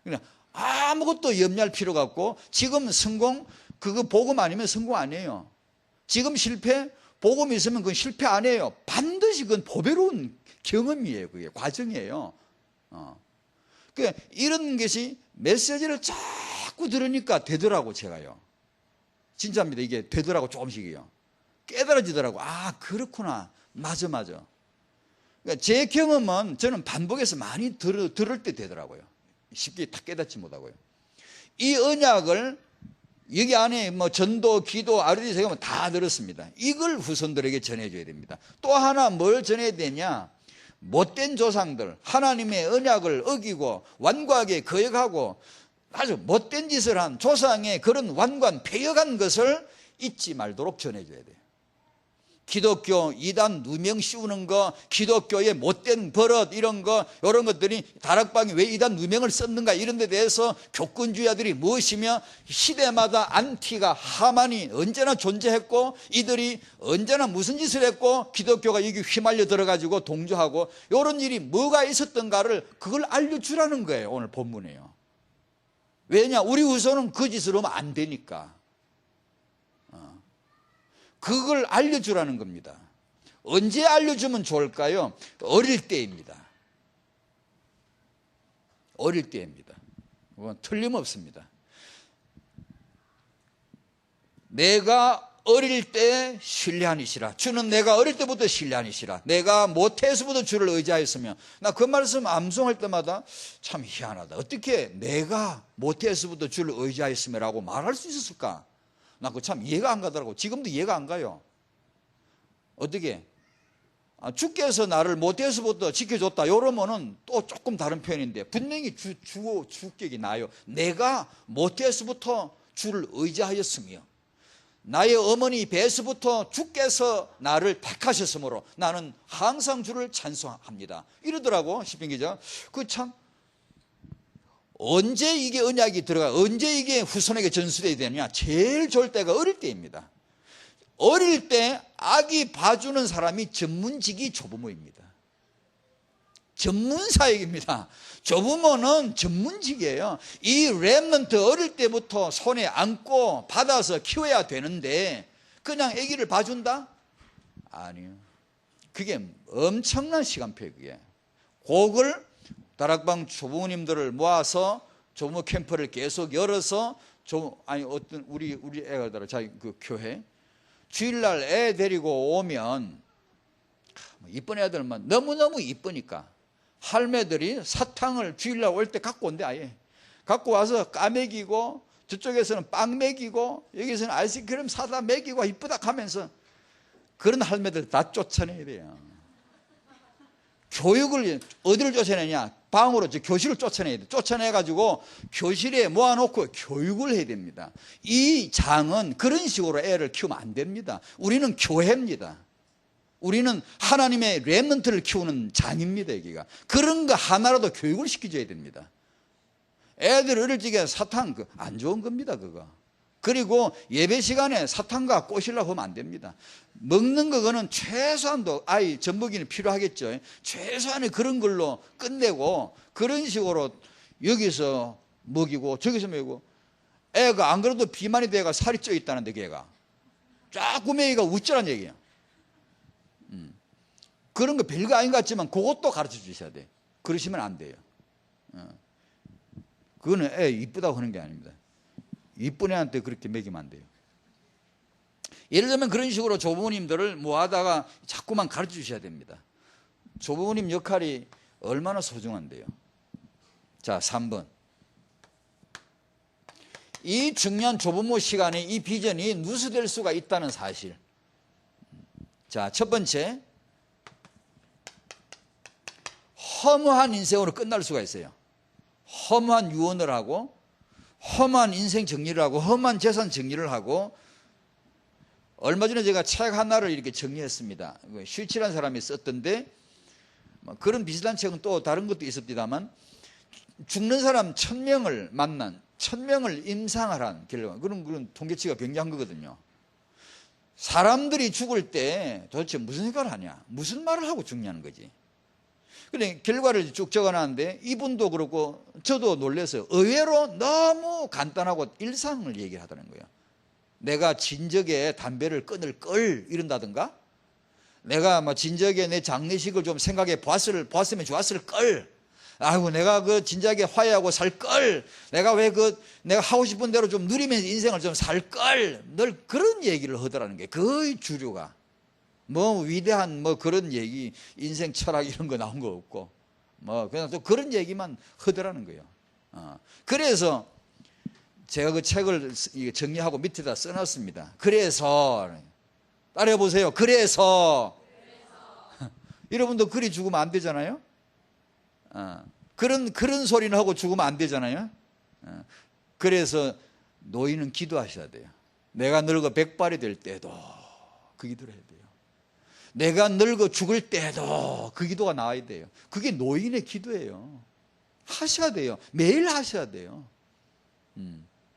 그냥 아무것도 염려할 필요가 없고 지금 성공 그거 복음 아니면 성공 아니에요. 지금 실패 복음이 있으면 그건 실패 아니에요. 반드시 그건 보배로운 경험이에요. 그게 과정이에요. 그러니까 이런 것이 메시지를 자꾸 들으니까 되더라고 제가요. 진짜입니다. 이게 되더라고 조금씩이요. 깨달아지더라고. 그렇구나. 맞아. 그러니까 제 경험은 저는 반복해서 많이 들을 때 되더라고요. 쉽게 다 깨닫지 못하고요. 이 언약을 여기 안에 뭐 전도, 기도, 아르디 세계면 다 들었습니다. 이걸 후손들에게 전해줘야 됩니다. 또 하나 뭘 전해야 되냐? 못된 조상들, 하나님의 언약을 어기고 완고하게 거역하고 아주 못된 짓을 한 조상의 그런 완고한 패역한 것을 잊지 말도록 전해줘야 돼요. 기독교 이단 누명 씌우는 거, 기독교의 못된 버릇 이런 것들이 다락방이 왜 이단 누명을 썼는가 이런 데 대해서 교권주의자들이 무엇이며 시대마다 안티가 하만이 언제나 존재했고 이들이 언제나 무슨 짓을 했고 기독교가 여기 휘말려 들어가지고 동조하고 이런 일이 뭐가 있었던가를 그걸 알려주라는 거예요. 오늘 본문에요. 왜냐? 우리 후손은 그 짓을 하면 안 되니까. 그걸 알려주라는 겁니다. 언제 알려주면 좋을까요? 어릴 때입니다. 어릴 때입니다. 틀림없습니다. 내가 어릴 때 신뢰하니시라. 주는 내가 어릴 때부터 신뢰하니시라. 내가 모태에서부터 주를 의지하였으며. 나 그 말씀 암송할 때마다 참 희한하다. 어떻게 내가 모태에서부터 주를 의지하였으며라고 말할 수 있었을까? 나 그거 참 이해가 안 가더라고. 지금도 이해가 안 가요. 어떻게? 주께서 나를 모태에서부터 지켜줬다. 이러면은 또 조금 다른 표현인데 분명히 주격이 나요. 내가 모태에서부터 주를 의지하였으며 나의 어머니 배에서부터 주께서 나를 택하셨으므로 나는 항상 주를 찬송합니다. 이러더라고 시편 기자. 그 참 언제 이게 언약이 들어가 언제 이게 후손에게 전수되어야 되느냐. 제일 좋을 때가 어릴 때입니다. 어릴 때 아기 봐주는 사람이 전문직이 조부모입니다. 전문사역입니다. 조부모는 전문직이에요. 이 렘넌트 어릴 때부터 손에 안고 받아서 키워야 되는데 그냥 아기를 봐준다? 아니요. 그게 엄청난 시간표예요. 그게. 그걸 다락방 조부모님들을 모아서 조부모 캠프를 계속 열어서 어떤 우리 애가 자기 그 교회 주일날 애 데리고 오면 이쁜 애들만 너무너무 이쁘니까 할매들이 사탕을 주일날 올 때 갖고 온대. 아예 갖고 와서 까먹이고 저쪽에서는 빵 먹이고 여기서는 아이스크림 사다 먹이고 이쁘다 하면서 그런 할매들 다 쫓아내야 돼요. 교육을 어디를 쫓아내냐? 방으로 교실을 쫓아내야 돼. 쫓아내가지고 교실에 모아놓고 교육을 해야 됩니다. 이 장은 그런 식으로 애를 키우면 안 됩니다. 우리는 교회입니다. 우리는 하나님의 렘넌트를 키우는 장입니다. 여기가. 그런 거 하나라도 교육을 시켜줘야 됩니다. 애들 어릴 적에 사탕 안 좋은 겁니다. 그거. 그리고 예배 시간에 사탕과 꼬시려고 하면 안 됩니다. 먹는 거는 최소한도 아이 젖먹이는 필요하겠죠. 최소한의 그런 걸로 끝내고 그런 식으로 여기서 먹이고 저기서 먹이고 애가 안 그래도 비만이 돼가 살이 쪄 있다는데 걔가 자꾸 애가 우쭐한 얘기야. 그런 거 별거 아닌 것 같지만 그것도 가르쳐 주셔야 돼. 그러시면 안 돼요. 그거는 애 이쁘다고 하는 게 아닙니다. 이쁜 애한테 그렇게 먹이면 안 돼요. 예를 들면 그런 식으로 조부모님들을 모아다가 자꾸만 가르쳐 주셔야 됩니다. 조부모님 역할이 얼마나 소중한데요. 자, 3번. 이 중요한 조부모 시간에 이 비전이 누수될 수가 있다는 사실. 자, 첫 번째. 허무한 인생으로 끝날 수가 있어요. 허무한 유언을 하고 험한 인생 정리를 하고 험한 재산 정리를 하고 얼마 전에 제가 책 하나를 이렇게 정리했습니다. 슈치라는 사람이 썼던데 그런 비슷한 책은 또 다른 것도 있습니다만 죽는 사람 1000명을 만난 1000명을 임상을 한 결과 그런 통계치가 굉장한 거거든요. 사람들이 죽을 때 도대체 무슨 생각을 하냐 무슨 말을 하고 죽냐는 거지. 근데 결과를 쭉 적어놨는데 이분도 그렇고 저도 놀라서 의외로 너무 간단하고 일상을 얘기하더라는 거예요. 내가 진적에 담배를 끊을 걸 이런다든가 내가 진적에 내 장례식을 좀 생각해 보았으면 좋았을 걸 아이고 내가 진작에 화해하고 살 걸 내가 내가 하고 싶은 대로 좀 누리면서 인생을 좀 살 걸 늘 그런 얘기를 하더라는 게 거의 주류가. 뭐 위대한 뭐 그런 얘기, 인생 철학 이런 거 나온 거 없고, 뭐 그냥 또 그런 얘기만 하더라는 거예요. 그래서 제가 그 책을 정리하고 밑에다 써놨습니다. 그래서 따라해 보세요. 그래서 여러분도 그리 죽으면 안 되잖아요. 그런 소리는 하고 죽으면 안 되잖아요. 그래서 노인은 기도하셔야 돼요. 내가 늙어 백발이 될 때도 그 기도를 해야 돼요. 내가 늙어 죽을 때도 그 기도가 나와야 돼요. 그게 노인의 기도예요. 하셔야 돼요. 매일 하셔야 돼요.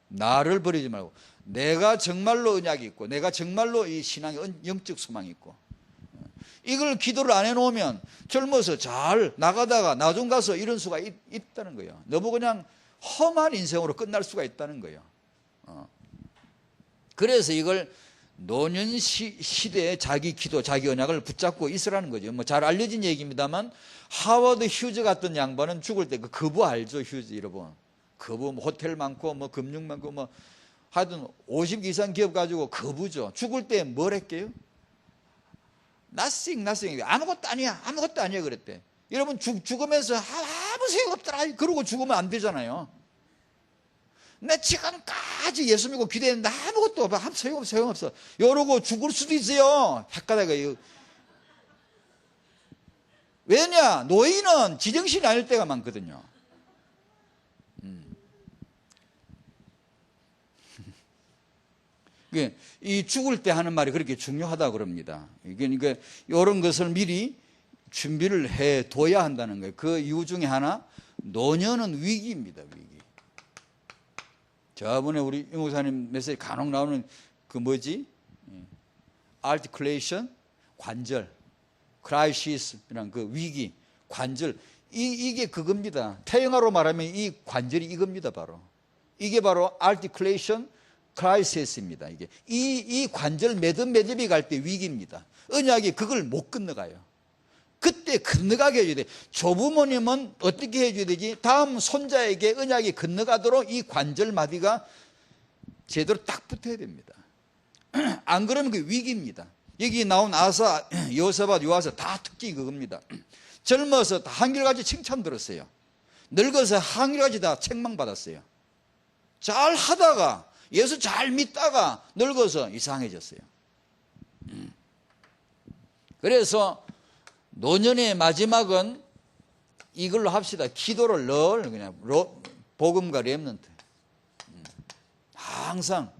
나를 버리지 말고, 내가 정말로 언약이 있고, 내가 정말로 이 신앙의 영적 소망이 있고, 이걸 기도를 안 해놓으면 젊어서 잘 나가다가 나중 가서 이런 수가 있다는 거예요. 너무 그냥 험한 인생으로 끝날 수가 있다는 거예요. 그래서 이걸 노년 시대에 자기 기도, 자기 언약을 붙잡고 있으라는 거죠. 뭐 잘 알려진 얘기입니다만, 하워드 휴즈 같은 양반은 죽을 때 그 거부 알죠, 휴즈 여러분. 거부, 뭐 호텔 많고, 뭐 금융 많고, 뭐 하여튼 50 이상 기업 가지고 거부죠. 죽을 때 뭘 했게요? nothing. 아무것도 아니야, 아무것도 아니야 그랬대. 여러분 죽으면서 아무 소용 없더라 그러고 죽으면 안 되잖아요. 내 지금까지 예수 믿고 기도했는데 아무것도 없어, 아무 소용없어 이러고 죽을 수도 있어요. 헷갈려가. 왜냐, 노인은 지정신이 아닐 때가 많거든요. 이 죽을 때 하는 말이 그렇게 중요하다 그럽니다. 그러니까 이런 것을 미리 준비를 해 둬야 한다는 거예요. 그 이유 중에 하나, 노년은 위기입니다. 위기. 저번에 우리 임 목사님 메시지 간혹 나오는 그 뭐지? articulation, 관절, crisis라는 그 위기, 관절. 이게 그겁니다. 태영아로 말하면 이 관절이 이겁니다. 바로 이게 바로 articulation, 크라이시스입니다. 이게 이 관절 매듭이 갈 때 위기입니다. 언약이 그걸 못 건너가요. 그때 건너가게 해줘야 돼. 조부모님은 어떻게 해줘야 되지? 다음 손자에게 언약이 건너가도록 이 관절 마디가 제대로 딱 붙어야 됩니다. 안 그러면 그 위기입니다. 여기 나온 아사, 여호사밧, 요아스 다 특징이 그겁니다. 젊어서 다 한결같이 칭찬 들었어요. 늙어서 한결같이 다 책망받았어요. 잘 하다가, 예수 잘 믿다가 늙어서 이상해졌어요. 그래서 노년의 마지막은 이걸로 합시다. 기도를 늘 그냥 복음과 렘넌트 항상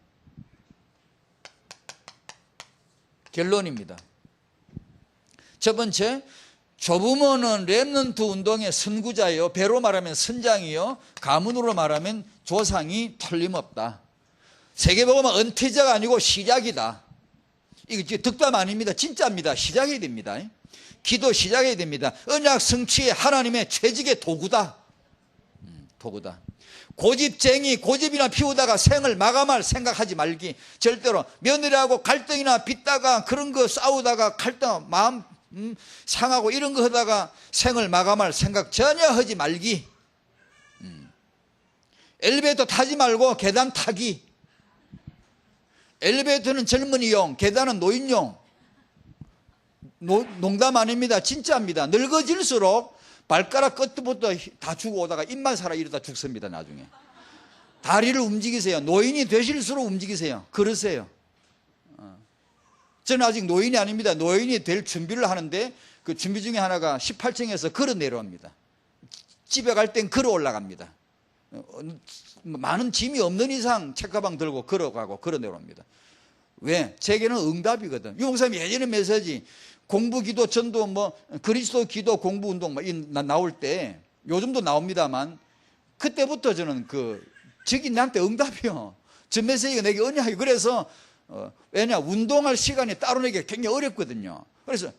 결론입니다. 첫 번째, 조부모는 렘넌트 운동의 선구자요, 배로 말하면 선장이요, 가문으로 말하면 조상이 틀림없다. 세계복음은 은퇴자가 아니고 시작이다. 이거 득담 아닙니다. 진짜입니다. 시작해야 됩니다. 기도 시작해야 됩니다. 언약 성취의 하나님의 최직의 도구다. 도구다. 고집쟁이, 고집이나 피우다가 생을 마감할 생각하지 말기. 절대로 며느리하고 갈등이나 빚다가 그런 거 싸우다가 갈등, 마음 상하고 이런 거 하다가 생을 마감할 생각 전혀 하지 말기. 엘리베이터 타지 말고 계단 타기. 엘리베이터는 젊은이용, 계단은 노인용. 농담 아닙니다. 진짜입니다. 늙어질수록 발가락 끝부터 다 죽어 오다가 입만 살아 이러다 죽습니다. 나중에 다리를 움직이세요. 노인이 되실수록 움직이세요. 걸으세요. 저는 아직 노인이 아닙니다. 노인이 될 준비를 하는데 그 준비 중에 하나가 18층에서 걸어 내려옵니다. 집에 갈 땐 걸어 올라갑니다. 많은 짐이 없는 이상 책가방 들고 걸어가고 걸어 내려옵니다. 왜? 제게는 응답이거든. 유 목사님 예전에 메시지 공부 기도 전도 뭐 그리스도 기도 공부 운동 나올 때 요즘도 나옵니다만 그때부터 저는 저기 나한테 응답이요. 저 메시지가 내게 언약이. 그래서 왜냐, 운동할 시간이 따로 내기 굉장히 어렵거든요. 그래서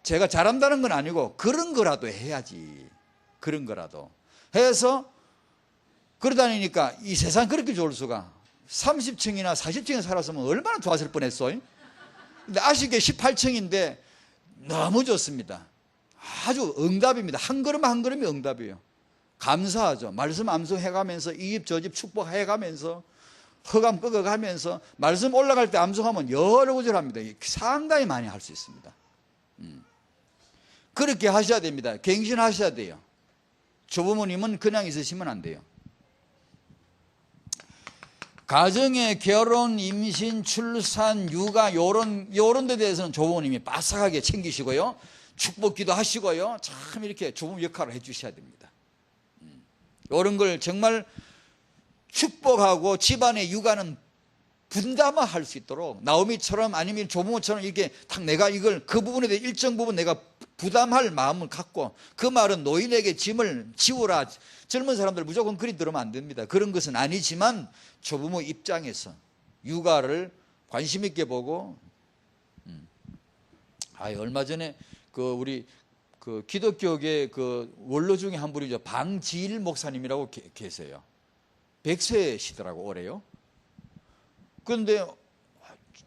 제가 잘한다는 건 아니고 그런 거라도 해야지. 그런 거라도 해서 그러다니까 이 세상 그렇게 좋을 수가. 30층이나 40층에 살았으면 얼마나 좋았을 뻔했어요. 근데 아쉽게 18층인데 너무 좋습니다. 아주 응답입니다. 한 걸음 한 걸음이 응답이에요. 감사하죠. 말씀 암송해가면서 이 집 저 집 축복해가면서 허감 꺾어가면서 말씀 올라갈 때 암송하면 여러 구절 합니다. 상당히 많이 할 수 있습니다. 그렇게 하셔야 됩니다. 갱신하셔야 돼요. 조부모님은 그냥 있으시면 안 돼요. 가정의 결혼, 임신, 출산, 육아 요런 데 대해서는 조부모님이 빠삭하게 챙기시고요. 축복기도 하시고요. 참 이렇게 조부모 역할을 해 주셔야 됩니다. 요런 걸 정말 축복하고 집안의 육아는 분담화할 수 있도록 나오미처럼 아니면 조부모처럼 이렇게 딱 내가 이걸 그 부분에 대해 일정 부분 내가 부담할 마음을 갖고 그 말은 노인에게 짐을 지우라. 젊은 사람들 무조건 그리 들으면 안 됩니다. 그런 것은 아니지만 조부모 입장에서 육아를 관심 있게 보고 얼마 전에 우리 기독교계 원로 중에 한 분이죠. 방지일 목사님이라고 계세요. 100세시더라고 올해요. 그런데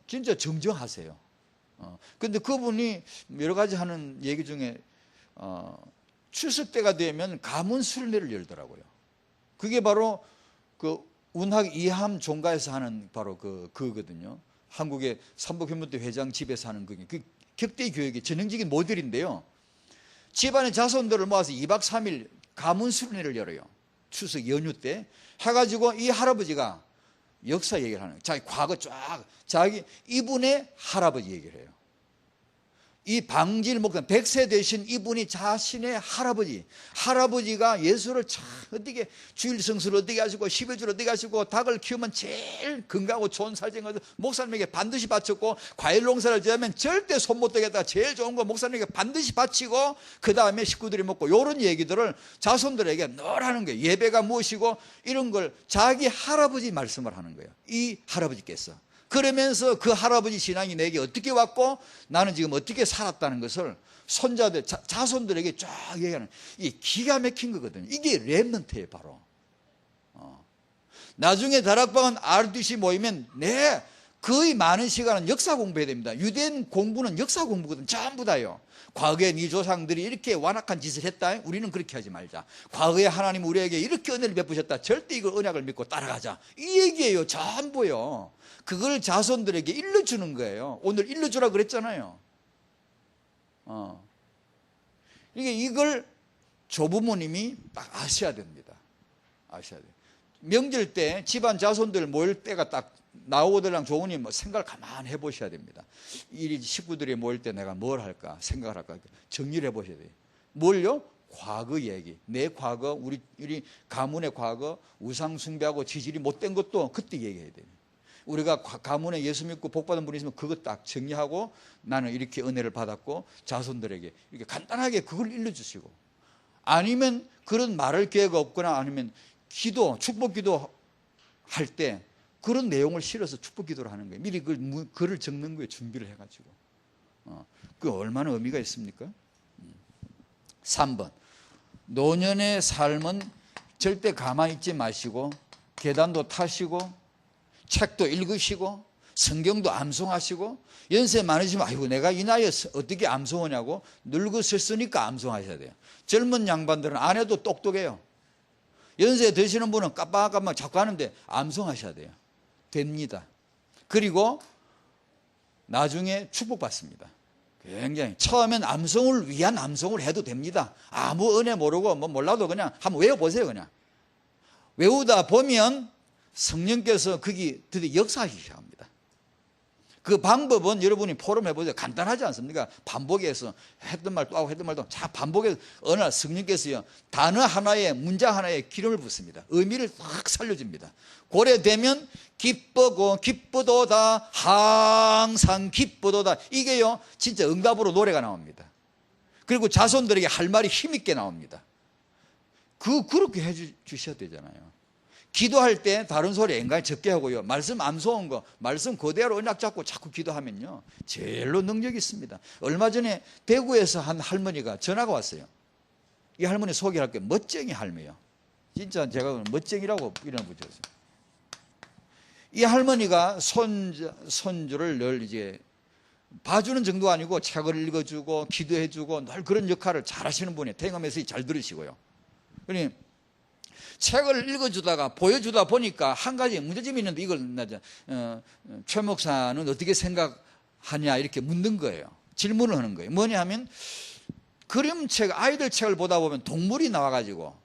진짜 정정하세요. 근데 그분이 여러 가지 하는 얘기 중에 추석 때가 되면 가문 순례를 열더라고요. 그게 바로 운학 이함 종가에서 하는 바로 그거거든요. 한국의 삼복현무대 회장 집에서 하는 그 격대 교육의 전형적인 모델인데요. 집안의 자손들을 모아서 2박 3일 가문 순례를 열어요. 추석 연휴 때 해가지고 이 할아버지가 역사 얘기를 하는 거예요. 자기 과거 쫙 이분의 할아버지 얘기를 해요. 이 방지일 목사 100세 되신 이분이 자신의 할아버지가 예수를 참 어떻게 주일 성수를 어떻게 하시고 11주를 어떻게 하시고 닭을 키우면 제일 건강하고 좋은 살증을 목사님에게 반드시 바쳤고 과일 농사를 지으면 절대 손 못 대겠다 제일 좋은 거 목사님에게 반드시 바치고 그 다음에 식구들이 먹고 이런 얘기들을 자손들에게 늘 하는 거예요. 예배가 무엇이고 이런 걸 자기 할아버지 말씀을 하는 거예요. 이 할아버지께서 그러면서 그 할아버지 신앙이 내게 어떻게 왔고 나는 지금 어떻게 살았다는 것을 손자들, 자손들에게 쫙 얘기하는 이 기가 막힌 거거든요. 이게 렘넌트예요 바로. 나중에 다락방은 RDC 모이면 거의 많은 시간은 역사 공부해야 됩니다. 유대인 공부는 역사 공부거든. 전부 다요. 과거에 네 조상들이 이렇게 완악한 짓을 했다. 우리는 그렇게 하지 말자. 과거에 하나님 우리에게 이렇게 은혜를 베푸셨다. 절대 이걸 언약을 믿고 따라가자. 이 얘기예요. 전부요. 그걸 자손들에게 일러주는 거예요. 오늘 일러주라 그랬잖아요. 이걸 조부모님이 딱 아셔야 됩니다. 아셔야 돼요. 명절 때 집안 자손들 모일 때가 딱 나오더랑 조부모님 생각을 가만히 해보셔야 됩니다. 이 식구들이 모일 때 내가 뭘 할까 생각을 할까 정리를 해보셔야 돼요. 뭘요? 과거 얘기. 내 과거, 우리 가문의 과거, 우상 숭배하고 지질이 못된 것도 그때 얘기해야 돼요. 우리가 가문에 예수 믿고 복받은 분이 있으면 그거 딱 정리하고 나는 이렇게 은혜를 받았고 자손들에게 이렇게 간단하게 그걸 일러주시고 아니면 그런 말할 기회가 없거나 아니면 축복 기도 할 때 그런 내용을 실어서 축복 기도를 하는 거예요. 미리 글을 적는 거예요. 준비를 해가지고. 그 얼마나 의미가 있습니까? 3번. 노년의 삶은 절대 가만히 있지 마시고 계단도 타시고 책도 읽으시고 성경도 암송하시고 연세 많으시면 아이고 내가 이 나이에 어떻게 암송하냐고 늙으셨으니까 암송하셔야 돼요. 젊은 양반들은 안 해도 똑똑해요. 연세 드시는 분은 깜빡깜빡 자꾸 하는데 암송하셔야 돼요. 됩니다. 그리고 나중에 축복받습니다. 굉장히 처음엔 암송을 위한 암송을 해도 됩니다. 아무 은혜 모르고 몰라도 그냥 한번 외워보세요. 그냥 외우다 보면 성령께서 거기 드디어 역사하시셔야 합니다. 그 방법은 여러분이 포럼해보세요. 간단하지 않습니까? 반복해서 했던 말 또 하고 했던 말 또 자 반복해서 어느 날 성령께서요 단어 하나에 문장 하나에 기름을 붓습니다. 의미를 확 살려줍니다. 고래 되면 기쁘도다 항상 기쁘도다 이게요 진짜 응답으로 노래가 나옵니다. 그리고 자손들에게 할 말이 힘있게 나옵니다. 그렇게 해주셔야 되잖아요. 기도할 때 다른 소리 앵간히 적게 하고요. 말씀 암송한 거, 말씀 그대로 언약 잡고 자꾸 기도하면요. 제일로 능력이 있습니다. 얼마 전에 대구에서 한 할머니가 전화가 왔어요. 이 할머니 소개할게요. 멋쟁이 할매요. 진짜 제가 멋쟁이라고 이름을 붙였어요. 이 할머니가 손주를 늘 이제 봐주는 정도가 아니고 책을 읽어주고 기도해주고 늘 그런 역할을 잘 하시는 분이에요. 대감에서 잘 들으시고요. 그러니 책을 읽어주다가 보여주다 보니까 한 가지 문제점이 있는데 이걸 최 목사는 어떻게 생각하냐 이렇게 묻는 거예요. 질문을 하는 거예요. 뭐냐 하면 그림책, 아이들 책을 보다 보면 동물이 나와가지고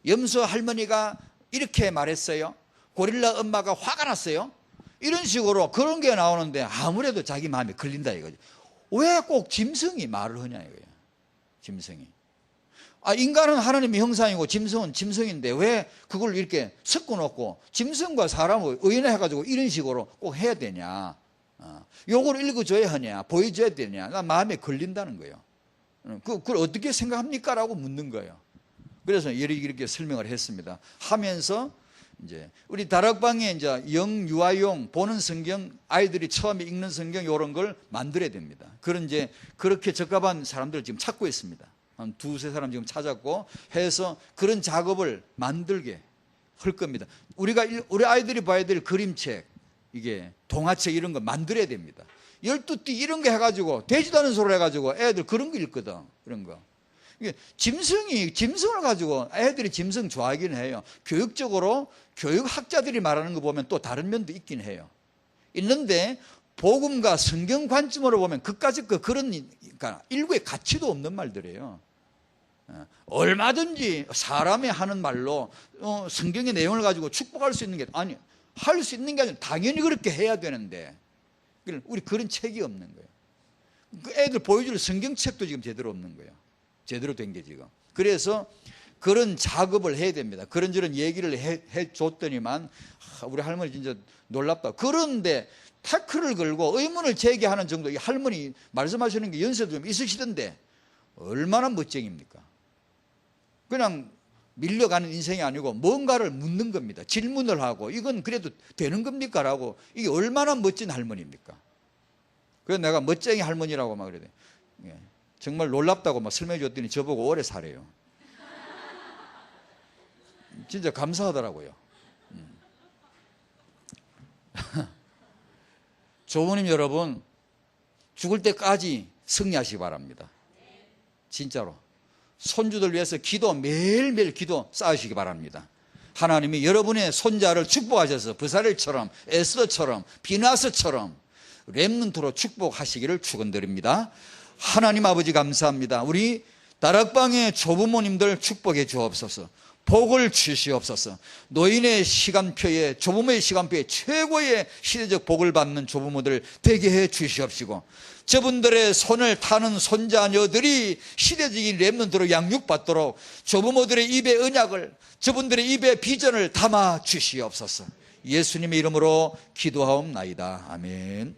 염소 할머니가 이렇게 말했어요. 고릴라 엄마가 화가 났어요. 이런 식으로 그런 게 나오는데 아무래도 자기 마음에 걸린다 이거죠. 왜 꼭 짐승이 말을 하냐 이거예요. 짐승이. 인간은 하나님의 형상이고 짐승은 짐승인데 왜 그걸 이렇게 섞어놓고 짐승과 사람을 의인해가지고 이런 식으로 꼭 해야 되냐. 요걸 읽어줘야 하냐. 보여줘야 되냐. 나 마음에 걸린다는 거예요. 그걸 어떻게 생각합니까? 라고 묻는 거예요. 그래서 이렇게 설명을 했습니다. 하면서 이제 우리 다락방에 이제 영유아용 보는 성경, 아이들이 처음에 읽는 성경 이런 걸 만들어야 됩니다. 그런 이제 그렇게 적합한 사람들을 지금 찾고 있습니다. 한 두세 사람 지금 찾았고 해서 그런 작업을 만들게 할 겁니다. 우리 아이들이 봐야 될 그림책, 이게 동화책 이런 거 만들어야 됩니다. 12띠 이런 거 해가지고 되지도 않은 소리 해가지고 애들 그런 거 읽거든. 그런 거. 이게 짐승을 가지고 애들이 짐승 좋아하긴 해요. 교육적으로 교육학자들이 말하는 거 보면 또 다른 면도 있긴 해요. 있는데 복음과 성경 관점으로 보면 그까짓 그러니까 일구의 가치도 없는 말들이에요. 얼마든지 사람이 하는 말로 성경의 내용을 가지고 축복할 수 있는 게 할 수 있는 게 아니라 당연히 그렇게 해야 되는데 우리 그런 책이 없는 거예요. 그 애들 보여줄 성경책도 지금 제대로 없는 거예요. 제대로 된 게 지금. 그래서 그런 작업을 해야 됩니다. 그런저런 얘기를 해줬더니만 우리 할머니 진짜 놀랍다. 그런데 태클을 걸고 의문을 제기하는 정도, 이 할머니 말씀하시는 게 연세도 좀 있으시던데 얼마나 멋쟁입니까? 그냥 밀려가는 인생이 아니고 뭔가를 묻는 겁니다. 질문을 하고 이건 그래도 되는 겁니까? 라고. 이게 얼마나 멋진 할머니입니까? 그래서 내가 멋쟁이 할머니라고 막 그래야 돼. 정말 놀랍다고 막 설명해 줬더니 저보고 오래 사래요. 진짜 감사하더라고요. 조부님 여러분, 죽을 때까지 승리하시기 바랍니다. 진짜로. 손주들 위해서 매일매일 기도 쌓으시기 바랍니다. 하나님이 여러분의 손자를 축복하셔서 브사렐처럼, 에스더처럼, 비나스처럼 렘넌트로 축복하시기를 축원드립니다. 하나님 아버지 감사합니다. 우리 다락방의 조부모님들 축복해 주옵소서. 복을 주시옵소서. 노인의 시간표에, 조부모의 시간표에 최고의 시대적 복을 받는 조부모들 되게 해 주시옵시고, 저분들의 손을 타는 손자녀들이 시대적인 렘넌트로 양육받도록 조부모들의 입에 언약을, 저분들의 입에 비전을 담아 주시옵소서. 예수님의 이름으로 기도하옵나이다. 아멘.